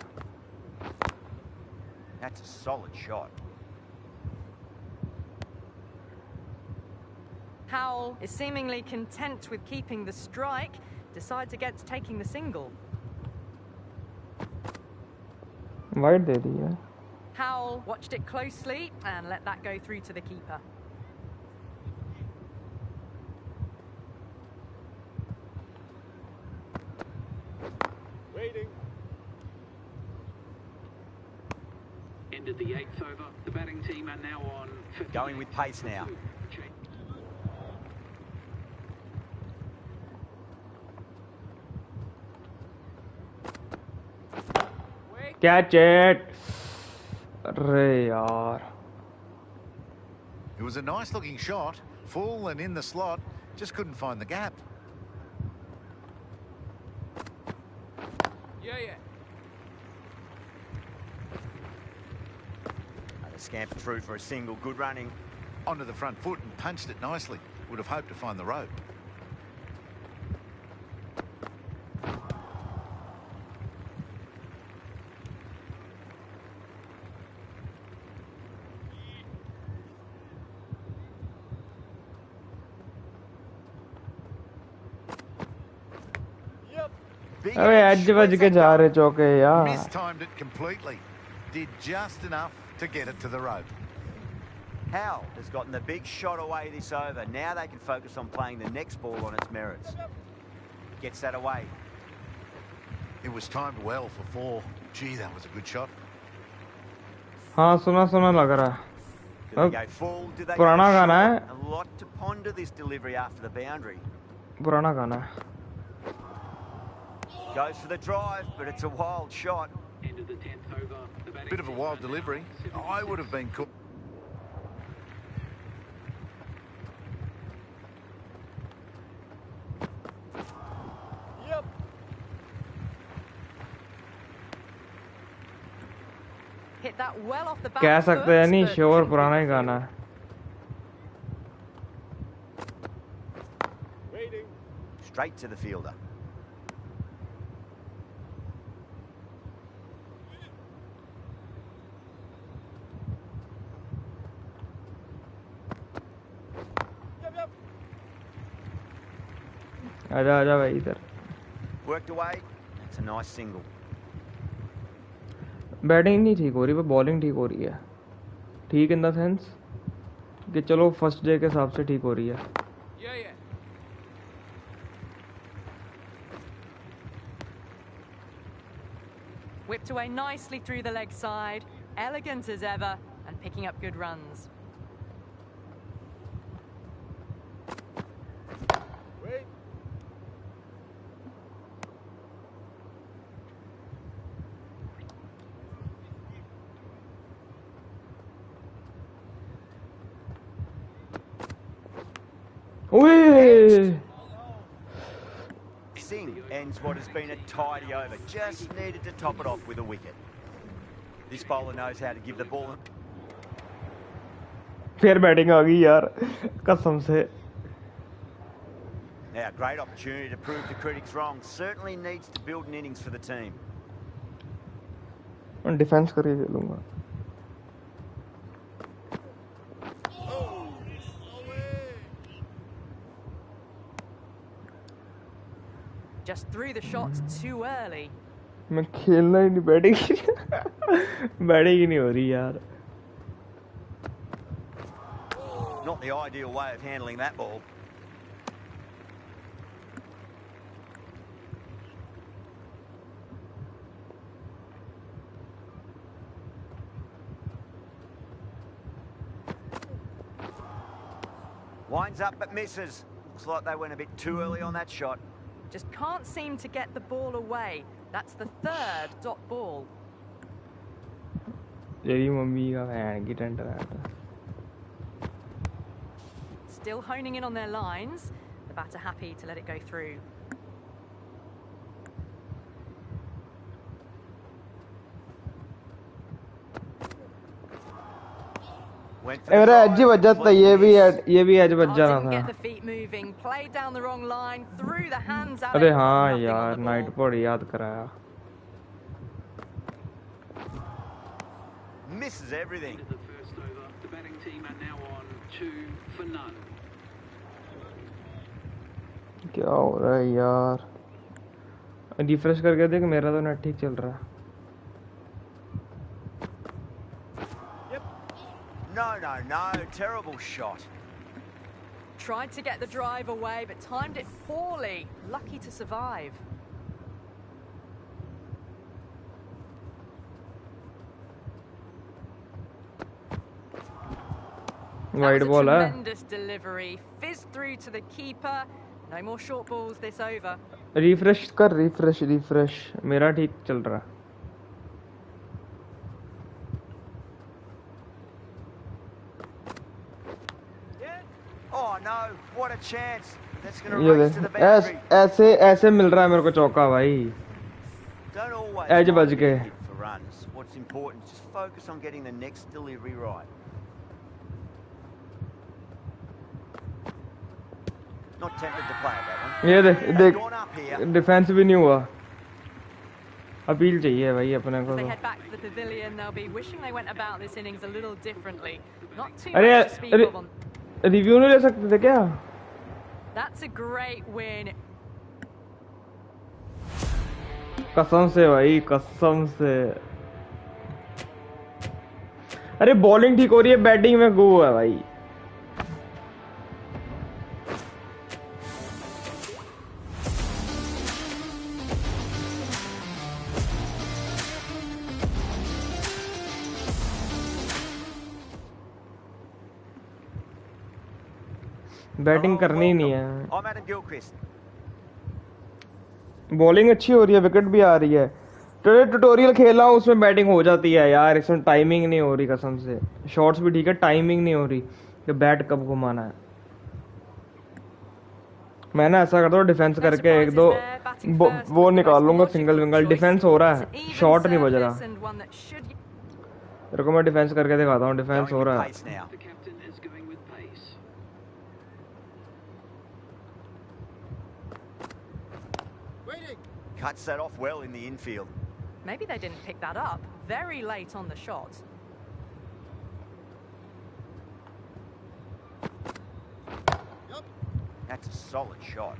That's a solid shot. Howell is seemingly content with keeping the strike, decides against taking the single. Wide दे दी है। Howell watched it closely and let that go through to the keeper. Ended the 8th over. The batting team are now on 58. Going with pace now. Catch it. अरे यार। It was a nice looking shot, full and in the slot, just couldn't find the gap. They scampered through for a single. Good running. Onto the front foot and punched it nicely. Would have hoped to find the rope. अबे as बज के जा रहे चौके यार। Mistimed it completely. Did just enough to get it to the rope. Howell has gotten the big shot away this over. Now they can focus on playing the next ball on its merits. Gets that away. It was timed well for 4. Gee, that was a good shot. हाँ सुना सुना लग रहा है। Do they go full? Do they पुराना go गाना short? है। A lot to ponder this delivery after the boundary. पुराना गाना है। Goes for the drive, but it's a wild shot. Ended the 10th over. The batting Bit of a team wild are now delivery. on I would have been cool. hit that well off the back कह सकते हैं foot, नहीं but sure couldn't पुराना beat he the गाना field. है Straight to the fielder. आजा आजा भाई इधर Worked away. That's a nice single. Batting नहीं ठीक हो रही पर बॉलिंग ठीक हो रही है ठीक इन द सेंस कि चलो फर्स्ट डे के हिसाब से ठीक हो रही है Whipped away nicely through the leg side, elegant as ever, and picking up good runs. ओए Singh ends what has been a tidy over. Just needed to top it off with a wicket. This bowler knows how to give the ball. फिर batting आ गई यार कसम से Now, great opportunity to prove the critics wrong. Certainly needs to build an innings for the team. Defence करके खेलूंगा Just threw the shots too early. मैं खेलना ही नहीं बैटिंग बैटिंग ही नहीं हो रही यार Not the ideal way of handling that ball. Winds up but misses. Looks like they went a bit too early on that shot. Just can't seem to get the ball away. That's the third dot ball. तेरी mummy का भैन की tender है Still honing in on their lines. The batter happy to let it go through. Went for the मेरा as ही drive, बच जाता complete ये भी एज बच Oh, जाना didn't get था the feet moving. Played down the wrong line. Through the hands. अरे Alex, हाँ nothing on यार the ball. नाइट पॉड याद कराया misses everything. Into the first over. The batting team are now on 2 for none. क्या हो रहा है यार रिफ्रेश करके देख मेरा तो नेट ठीक चल रहा है No. Terrible shot. Tried to get the drive away, but timed it poorly. Lucky to survive. Wide ball है Tremendous delivery. Fizzed through to the keeper. No more short balls this over. Refresh कर refresh मेरा ठीक चल रहा है Oh no, what a chance. That's going to ये race to the देख boundary. ऐसे मिल रहा है मेरे को चौका भाई Don't always Edge mind बज being के। hit for runs. What's important is just focus on getting the next delivery right. Not tempted to play at that one. ये देख They've देख gone up here. डिफेंस भी नहीं हुआ appeal चाहिए भाई अपने को As they तो head back to the pavilion, they'll be wishing they went about this innings a little differently. Not too अरे much to speak of on. Review नहीं ले सकते थे क्या That's a great win. कसम से भाई कसम से अरे बॉलिंग ठीक हो रही है बैटिंग में गो है भाई बैटिंग करनी ही नहीं है I'm Adam Gilchrist. बॉलिंग अच्छी हो रही है विकेट भी आ रही है ट्यूटोरियल खेला हूँ उसमें बैटिंग हो जाती है यार इसमें टाइमिंग नहीं हो रही कसम से शॉट्स भी ठीक है टाइमिंग नहीं हो रही कि बैट कब घुमाना है मैं ना ऐसा करता हूँ डिफेंस करके एक दो वो निकाल लूंगा सिंगल विंगल डिफेंस हो रहा है शॉट नहीं बज रहा रुको मैं डिफेंस करके दिखाता हूँ, डिफेंस Going हो with रहा है। pace now. The captain is going with pace. Cuts that off well in the infield. Maybe they didn't pick that up very late on the shot. That's a solid shot.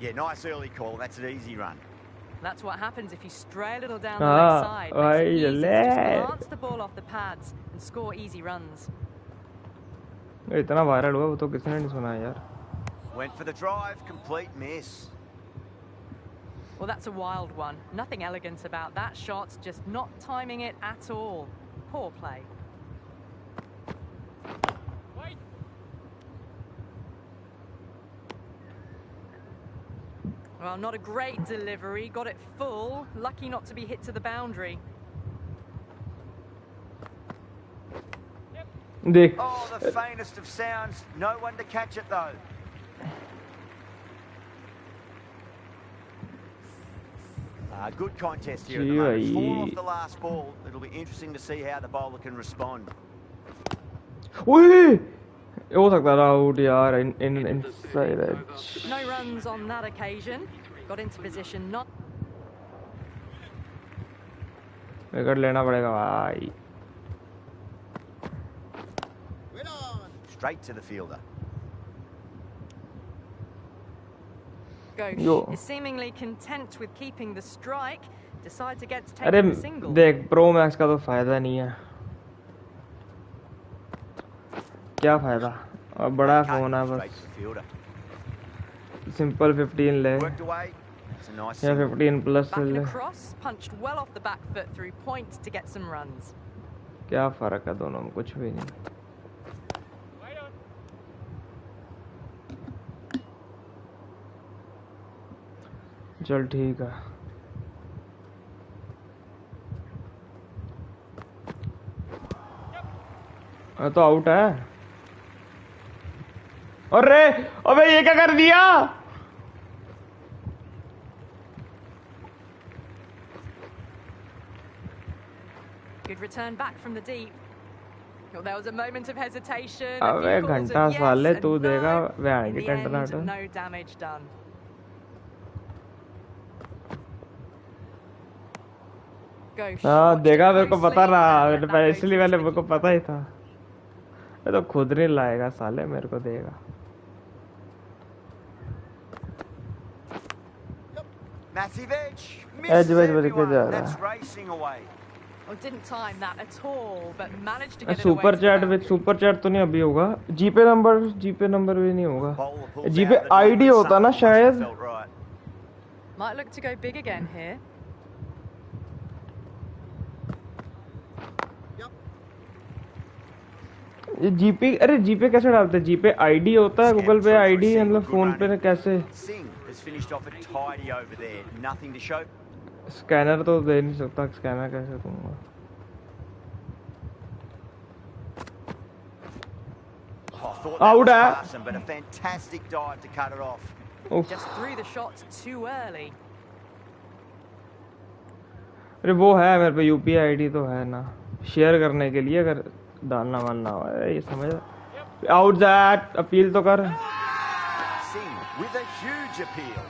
Yeah, nice early call. That's an easy run. That's what happens if you stray a little down the Ah, leg side. Makes it easy to just lad. glance the ball off the pads and score easy runs. इतना viral हुआ वो तो किसने नहीं सुना यार। Went for the drive. Complete miss. Well, that's a wild one. Nothing elegant about that shot, just not timing it at all. Poor play. Well, not a great delivery. Got it full. Lucky not to be hit to the boundary. देख Oh, the faintest of sounds. No one to catch it though. Good contest here at the moment. 4 off the last ball. It'll be interesting to see how the bowler can respond. ओए हो सकता था out यार in inside edge. No runs on that occasion. Got into position not. Wicket लेना पड़ेगा भाई। Straight to the fielder. Ghosh Yo. is seemingly content with keeping the strike. Decides against अरे taking the single. देख pro max का तो फायदा नहीं है। क्या फायदा, अब बड़ा फोन है Straight बस। to the fielder. सिंपल 15 ले Worked away. That's a nice या single. 15 प्लस Back and ले, across, punched well off the back foot through point to get some runs. क्या फर्क है दोनों में, कुछ भी नहीं। चल ठीक है। तो आउट है। अरे अबे ये क्या कर दिया। Good return back from the deep. Well, there was a moment of hesitation. अबे A few calls घंटा of yes साले and तू देगा no. व्यान In की the टंटनाट। end, no damage done. Ghosh हाँ watched देगा, it मेरे को पता closely रहा, and let that go इसलिए through पहले to the मेरे को keeper. पता ही था। ये तो खुद नहीं लाएगा साले, मेरे को देगा। Massive edge. Edge, Misses edge, edge, everyone. edge. That's racing away. Well, didn't time that at all, but managed to get it away super to the chat with boundary. Super chat तो नहीं अभी होगा। जीपे number भी नहीं होगा। Bowler pulls GPay out the ID number, होता ना something must have शायद। felt right. Might look to go big again here. ये जीपे, अरे जीपे कैसे डालते हैं? जीपे आईडी होता है, गूगल पे आईडी, मतलब फोन पे कैसे? Singh has finished off it tidy over there. Nothing to show. Scanner तो दे नहीं सकता, स्कैनर कैसे दूंगा? Oh, I thought that Out was है। past him, but a fantastic dive to cut it off. उफ, Just threw the shot too early. अरे वो है मेरे पे यूपीआई आईडी तो है ना, शेयर करने के लिए अगर डालना वालना हो। ये समझ आउट दैट, अपील तो कर। Singh with a huge appeal.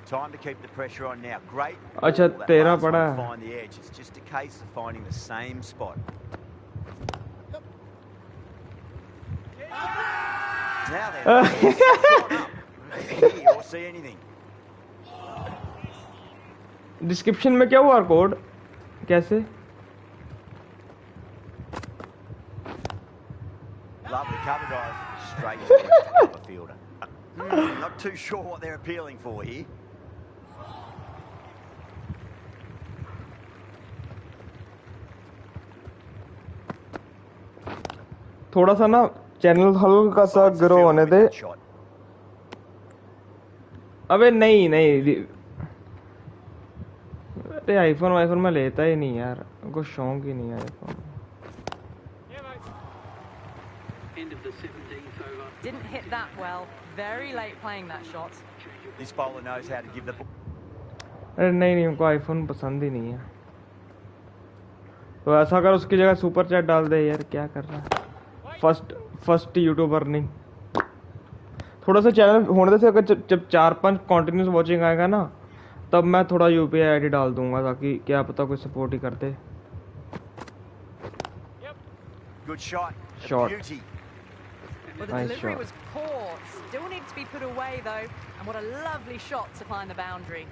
Time to keep the pressure on now. Great. अच्छा, ball. That 13 last one पड़ा to है। find the edge. It's just a case of finding the same spot. Now then, hear or see anything. Description में क्या हुआ code कैसे? Lovely cover drive. Straight to the top of the fielder. Not too sure what they're appealing for here. थोड़ा सा ना channel हल्का सा Finds the grow fielder होने with दे। that shot. अबे नहीं नहीं, अरे आईफोन में लेता ही नहीं यार, को शौक ही नहीं है iPhone. End of the 17th over. Didn't hit that well. Very late playing that shot. This bowler knows how to give the ball. अरे नहीं हमको आईफोन पसंद ही नहीं है, तो ऐसा कर उसकी जगह सुपर चैट डाल दे यार, क्या कर रहा है। फर्स्ट यूट्यूबर नहीं, थोड़ा सा चैनल होने से अगर जब 4-5 कंटिन्यूस वॉचिंग आएगा ना, तब मैं थोड़ा यूपीआई आईडी डाल दूंगा, ताकि क्या पता कोई सपोर्ट ही कर दे। Good shot. Shot. Beauty. Well, the Nice delivery shot. was poor. Still needs to be put away, though. And what a lovely shot to find the boundary.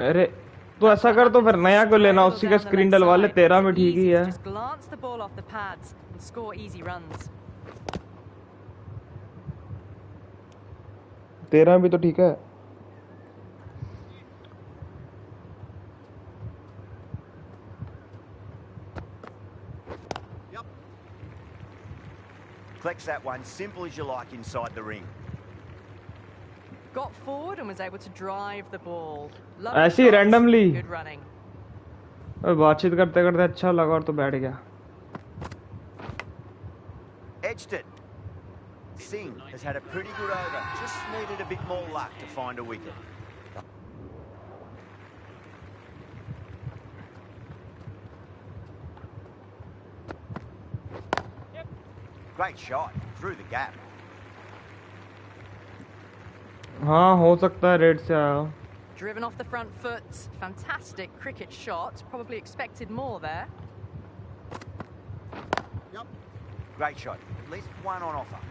अरे तो ऐसा कर, तो फिर नया को लेना, उसी का स्क्रीन डलवा ले, 13 में ठीक ही है। Just glance the ball off the pads and score easy runs. 13 भी तो ठीक है। Collects that one, simple as you like, inside the ring. Got forward and was able to drive the ball. ऐसे ही randomly। Good running. और बातचीत करते करते अच्छा लगा और तो बैठ गया। Edged it. Singh has had a pretty good over. Just needed a bit more luck to find a wicket. Great shot through the gap. हाँ हो सकता है रेड से आया। Driven off the front foot. Fantastic cricket shot. Probably expected more there. Great shot. At least one on offer.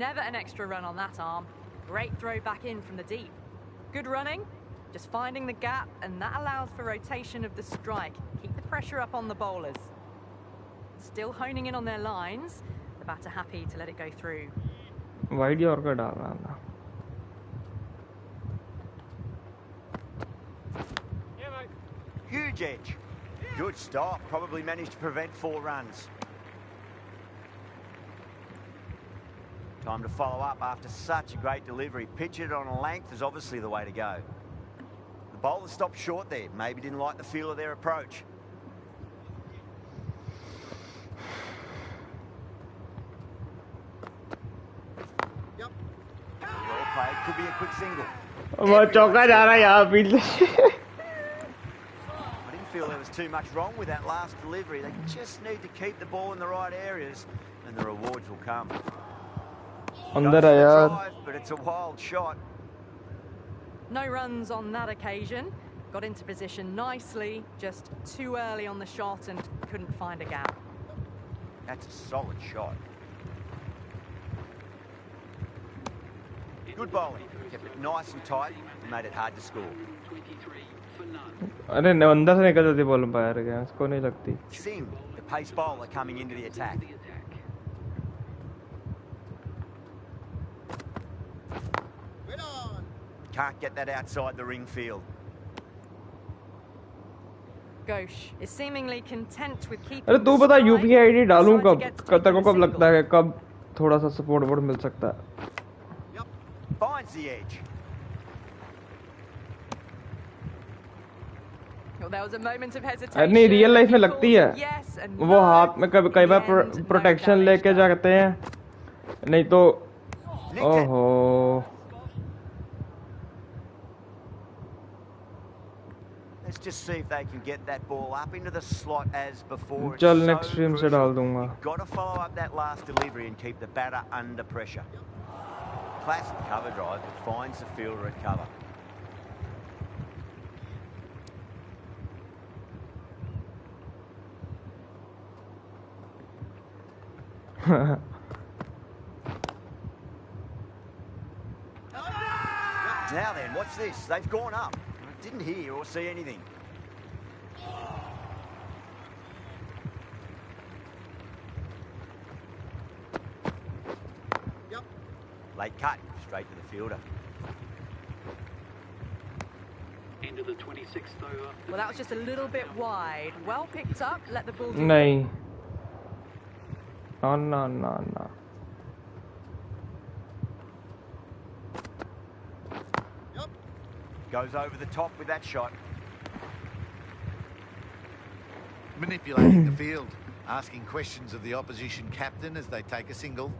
Never an extra run on that arm. Great throw back in from the deep. Good running. Just finding the gap, and that allows for rotation of the strike. Keep the pressure up on the bowlers. Still honing in on their lines. The batter happy to let it go through. Wide yorker डाल रहा था। Huge edge. Good stop. Probably managed to prevent 4 runs. Time to follow up after such a great delivery. Pitch it on a length is obviously the way to go. The bowler stopped short there. Maybe didn't like the feel of their approach. Well played. Could be a quick single. वो चौका जा रहा है यहाँ field. I didn't feel there was too much wrong with that last delivery. They just need to keep the ball in the right areas and the rewards will come. अंदर है यार। But it's a wild shot. No runs on that occasion. Got into position nicely. Just too early on the shot and couldn't find a gap. That's a solid shot. Good bowling. Kept it nice and tight and made it hard to score. 23 for none. अरे अंदर से निकल जाती ball umpire के, इसको नहीं लगती। Singh, the pace bowler coming into the attack. The attack. Can't get that outside the ring field. Ghosh is seemingly content with keeping. अरे तू the बता strike. यूपीआई आईडी डालूं Decides he कब, gets to तेरे को take a कब लगता है single. कब थोड़ा सा सपोर्ट वोट मिल सकता है? Finds the edge. Well, there was a moment of hesitation. अरे नहीं रियल लाइफ में He लगती calls है, yes and वो no. हाथ में कभी कई बार In the end, protection no लेके damage done. जाते हैं, नहीं तो Nicked it. ओहो। Let's just see if they can get that ball up into the slot as before. It's चल so नेक्स्ट स्ट्रीम से crucial. डाल दूंगा। You've got to follow up that last delivery and keep the batter under pressure. Classic cover drive that finds the fielder at cover. Now then, watch this. They've gone up. Didn't hear or see anything. Late cut, straight to the fielder. End of the 26th over. Well, that was just a little bit wide. Well picked up. Let the ball do. नहीं ना ना ना ना Goes over the top with that shot. Manipulating the field, asking questions of the opposition captain as they take a single.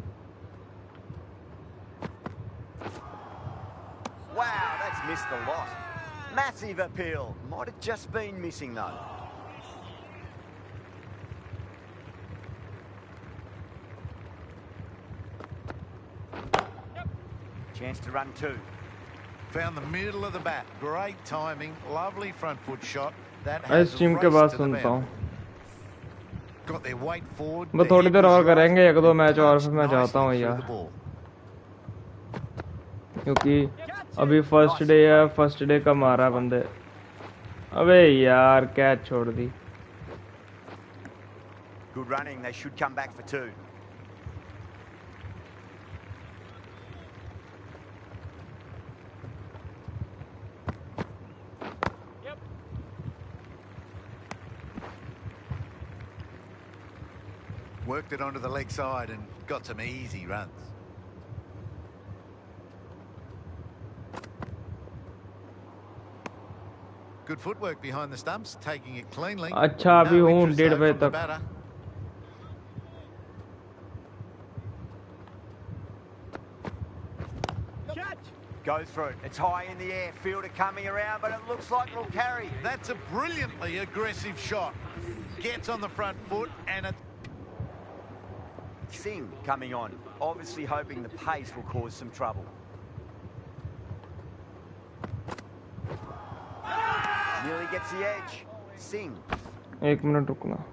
Wow, that's missed a lot. Massive appeal. Might have just been missing though. Chance to run two. Found the middle of the bat. Great timing. Lovely front foot shot. That इस has team के बाद raced to the सुनता हूँ boundary. Got their weight forward. मैं थोड़ी देर और करेंगे एक दो मैच और फिर मैं जाता हूँ यार क्योंकि अभी फर्स्ट डे है फर्स्ट डे का मारा बंदे अबे यार कैच छोड़ दी Good running. They should come back for two. Worked it onto the leg side and got some easy runs. Good footwork behind the stumps, taking it cleanly. अच्छा अभी No हूँ interest 1:30 though बजे from the तक batter. Goes for it. It's high in the air. Fielder coming around, but it looks like it'll carry. That's a brilliantly aggressive shot. Gets on the front foot and it. Singh coming on. Obviously hoping the pace will cause some trouble. Nearly gets the edge. Singh. 1 minute रुकना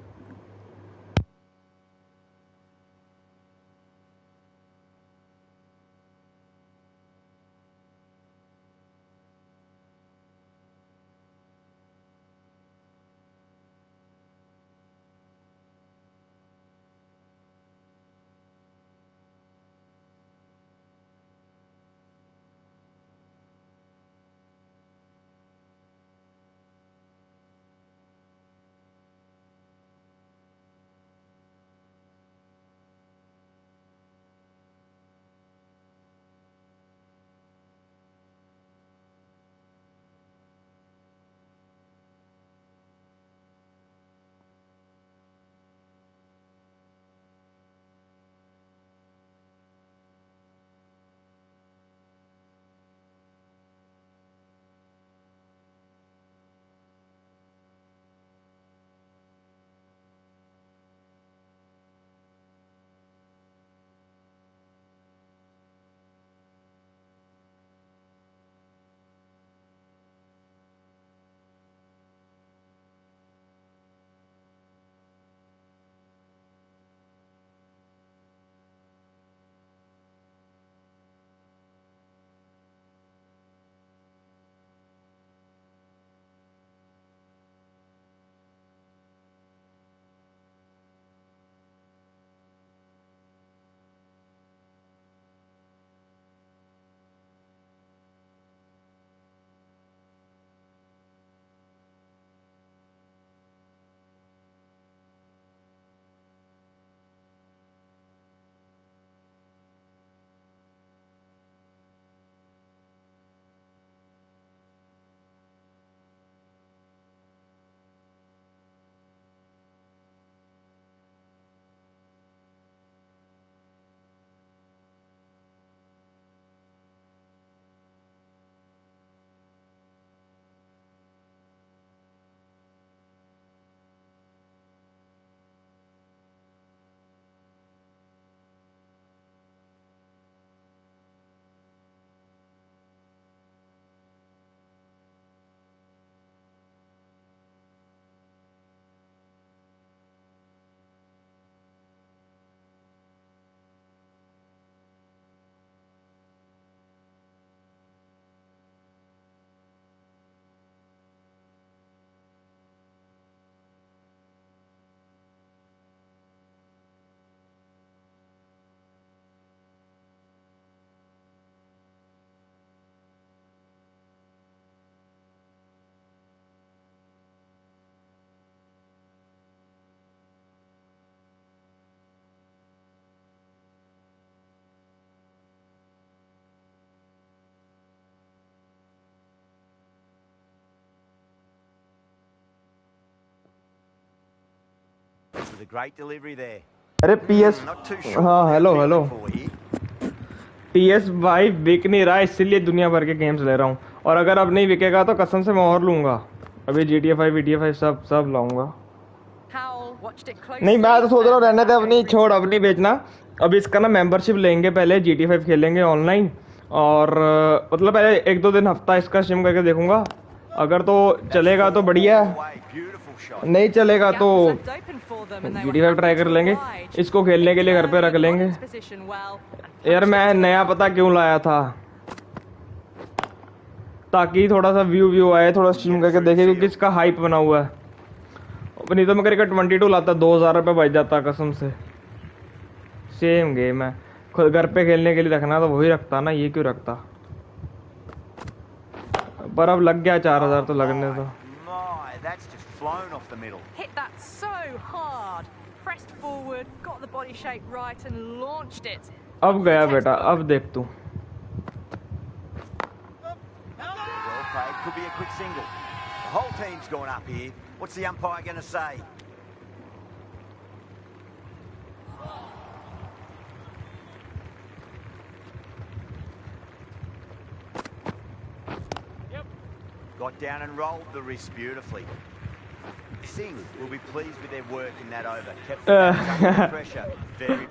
a great delivery there. अरे PS Not too sure हाँ what hello they're hello going for here. PS5 बिक नहीं रहा, इसीलिए दुनिया भर के गेम्स ले रहा हूँ, और अगर अब नहीं बिकेगा तो कसम से मैं और लूंगा। अभी GTA 5 GTA 5 सब लाऊंगा। Howell watched it closely. नहीं मैं तो सोच रहा हूँ रहने दे, and अब नहीं that छोड़, goes अब नहीं बेचना। अब इसका ना मेंबरशिप लेंगे, पहले GTA 5 खेलेंगे ऑनलाइन, और मतलब पहले 1-2 दिन हफ्ता इसका स्ट्रीम करके देखूंगा, अगर तो चलेगा तो बढ़िया है, Away, beautiful shot. नहीं चलेगा The तो gap was left open for them and they were GTA 5 try happy कर to लेंगे, oblige. इसको खेलने के लिए घर पे रख Got लेंगे। into position well and यार punched मैं it to the नया mark. पता क्यों लाया था, ताकि थोड़ा सा व्यू आए, थोड़ा स्ट्रीम करके देखे, क्योंकि इसका हाइप बना हुआ है। नहीं तो मैं करके 22 लाता, 2000 रुपये बच जाता कसम से। सेम गेम है, खुद घर पे खेलने के लिए रखना तो वही रखता ना, ये क्यों रखता। पर अब लग गया 4000 तो लगने दो। My, that's just flown off the middle. Hit that so hard. Pressed forward, got the body shape right and launched it. अब गया बेटा, अब देख तू। Well played, could be a quick single. The whole team's gone up here. What's the umpire going to say? Got down and rolled the wrist beautifully. Singh will be pleased with their work in that over. Kept the bats under pressure. Very.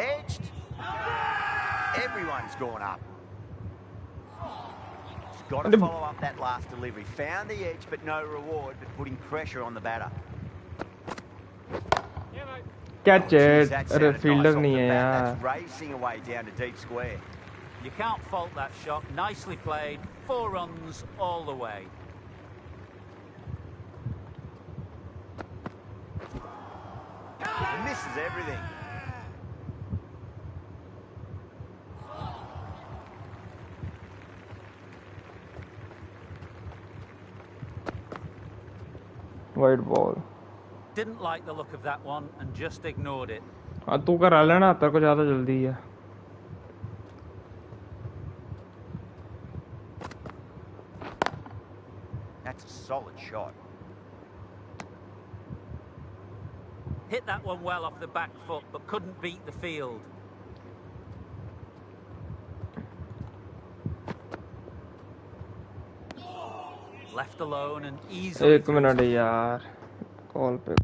Edged. Everyone's gone up. Just got to follow up that last delivery. Found the edge, but no reward, but putting pressure on the batter. Catch Geez, है, that अरे sounded fielder nice off नहीं the है bat. यार। That's racing away down to deep square. You can't fault that shot. Nicely played. 4 runs all the way. He misses everything. White ball. Didn't like the look of that one and just ignored it. हाँ तू करा लेना, तेरे को ज़्यादा जल्दी है। That's a solid shot. Hit that one well off the back foot, but couldn't beat the field. Left alone and easily. एक मिनट यार, कॉल पे।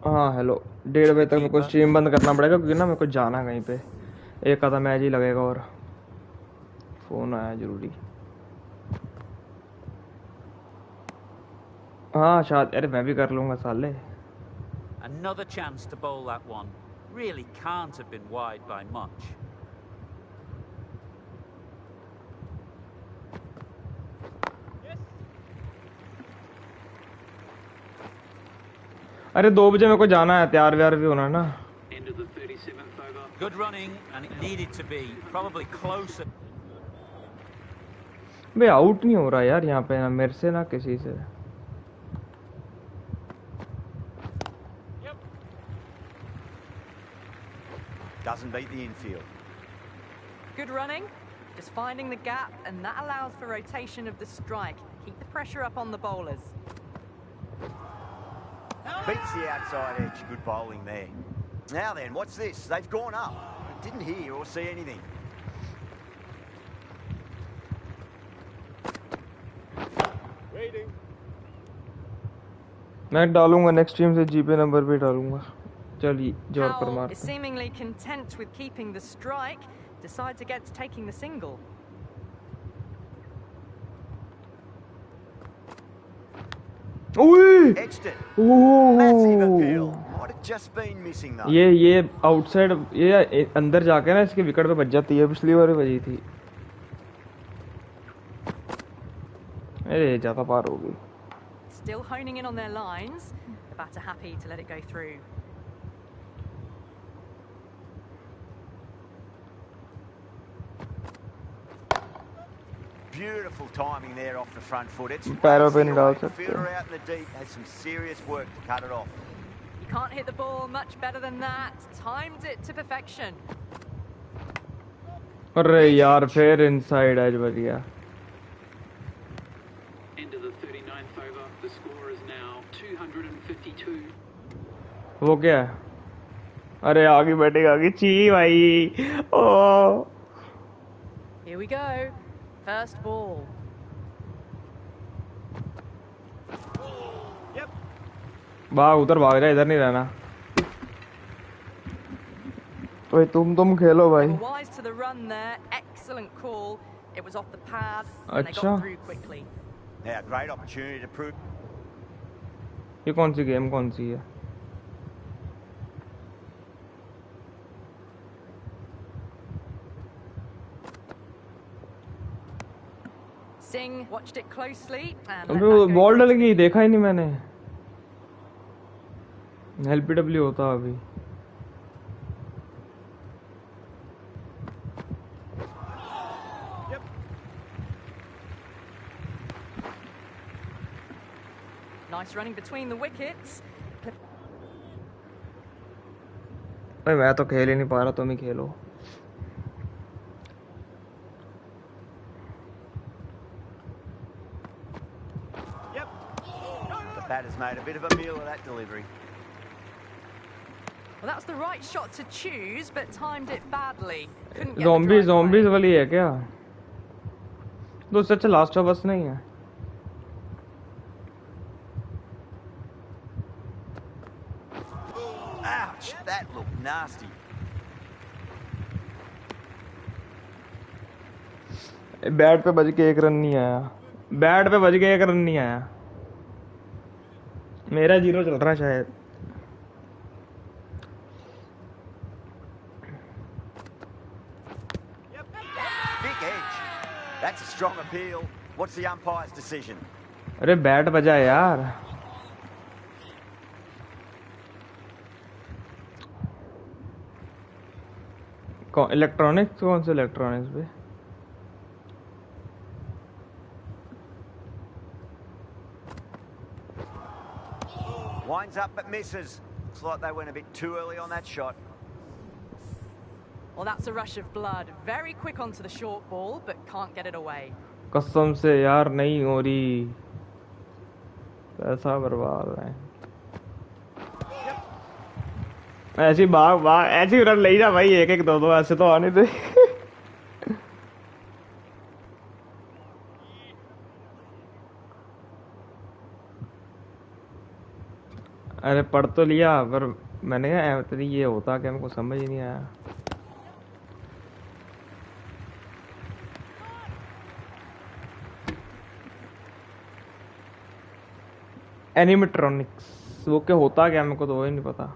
हाँ हेलो, 1:30 बजे तक मेरे को स्ट्रीम बंद करना पड़ेगा, क्योंकि ना मेरे को जाना है कहीं पे, एक आधा मैच ही लगेगा, और फ़ोन आया ज़रूरी। हाँ शायद, अरे मैं भी कर लूँगा साले। Another chance to bowl that one. Really can't have been wide by much. अरे 2 बजे मेरे को जाना है, तैयार व्यार भी होना है ना। End of the 37th over. Good running, and it needed to be. Probably closer. बे आउट नहीं हो रहा यार यहाँ पे, ना मेरे से ना किसी से। Doesn't beat the infield. Good running, just finding the gap and that allows for rotation of the strike. Keep the pressure up on the bowlers. Beats the outside edge. Good bowling there. Now then, what's this? They've gone up. Didn't hear or see anything. मैं डालूंगा next team से जीपे number पे डालूंगा. चलिए जोर पर Powell मार. is seemingly content with keeping the strike, decides against taking the single. ओए Edged it. Massive appeal. Oh Might have just been missing though. ये आउटसाइड ये अंदर जाके ना इसके विकेट पे बज जाती है. पिछली बार भी बजी थी. अरे ज्यादा पार हो गई. Still honing in on their lines. The batter happy to let it go through. Beautiful timing there off the front foot. It's पैरों पे racing नहीं डाल away. सकते. Fielder out in the deep has some serious work to cut it off. You can't hit the ball much better than that. Timed it to perfection. अरे यार फिर inside as बज गया. End of the 39th over. The score is now 252. वो क्या है? अरे आगे बैठेगा आगे ची भाई. ओ Here we go. First ball. भाग उधर भाग जा. इधर नहीं रहना. ओए तुम खेलो भाई. They were wise to the run there. Excellent call. It was off the pad and they अच्छा. got through quickly. Now, great opportunity to prove. ये कौन सी गेम कौन सी है? Singh watched it closely and let अबे that वो go ball through डल to गई. देखा ही नहीं मैंने. एलपीडब्ल्यू होता अभी. Nice running between the wickets. भाई मैं तो खेल ही नहीं पा रहा. तुम ही खेलो. The batter's made a bit of a meal of that delivery. Well, that was the right shot to choose, but timed it badly. Couldn't get the zombies drive away. वाली है क्या? तो उससे अच्छा लास्ट ऑफ अस नहीं है. Ouch, that looked nasty. Bat पे बज के एक रन नहीं आया. बैट पे बज के एक रन नहीं आया. मेरा 0 चल रहा है शायद. Big edge. That's a strong appeal. What's the umpire's decision? अरे बैट बजा यार. इलेक्ट्रॉनिक्स कौन से इलेक्ट्रॉनिक्स पे? Winds up but misses. Looks like they went a bit too early on that shot. Well, that's a rush of blood. Very quick onto the short ball, but can't get it away. कसम से यार नहीं हो रही. पैसा बर्बाद है. ऐसी भाग ऐसी रन ले जा भाई. एक एक दो दो ऐसे तो आने दे. अरे पढ़ तो लिया पर मैंने कहा तो ये होता क्या. मेरे को समझ ही नहीं आया. एनिमेट्रॉनिक्स वो क्या होता क्या मेरे को तो वही नहीं पता.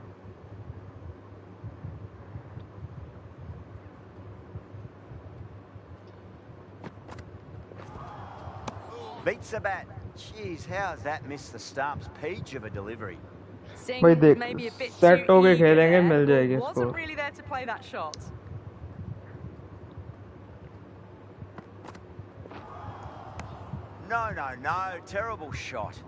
Beats the bat. Jeez, how has that missed the stumps? Peach of a delivery. Singh भाई was देख maybe a bit set too होके eager खेलेंगे there, मिल but जाएगी इसको. wasn't really there to play that shot. No, no, no. Terrible shot.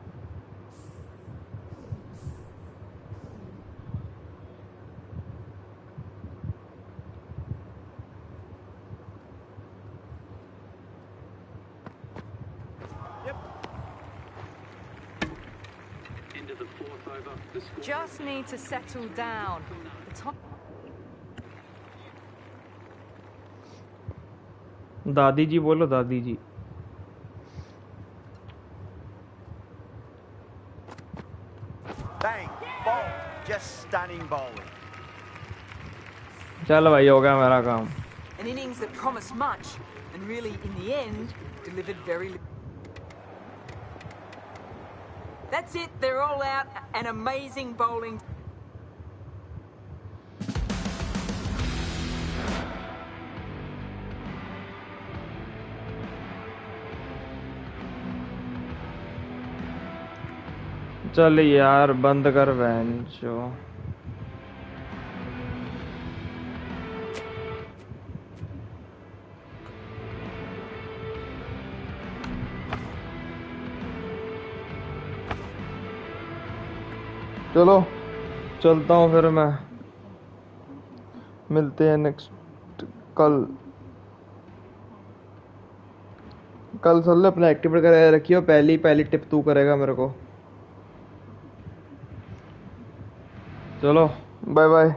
Into the fourth over, the score Just need to settle down. The top. दादी जी बोलो, दादी जी। Bang, bolt, just stunning bowling. चल भाई, हो गया मेरा काम। An innings that promised much, and really, in the end, delivered very little. That's it, they're all out. An amazing bowling. चल यार, बंद कर बेंचो। चलो चलता हूँ फिर मैं। मिलते हैं नेक्स्ट कल। कल सर अपना एक्टिवेट कर रखियो। पहली पहली टिप तू करेगा मेरे को। चलो बाय बाय।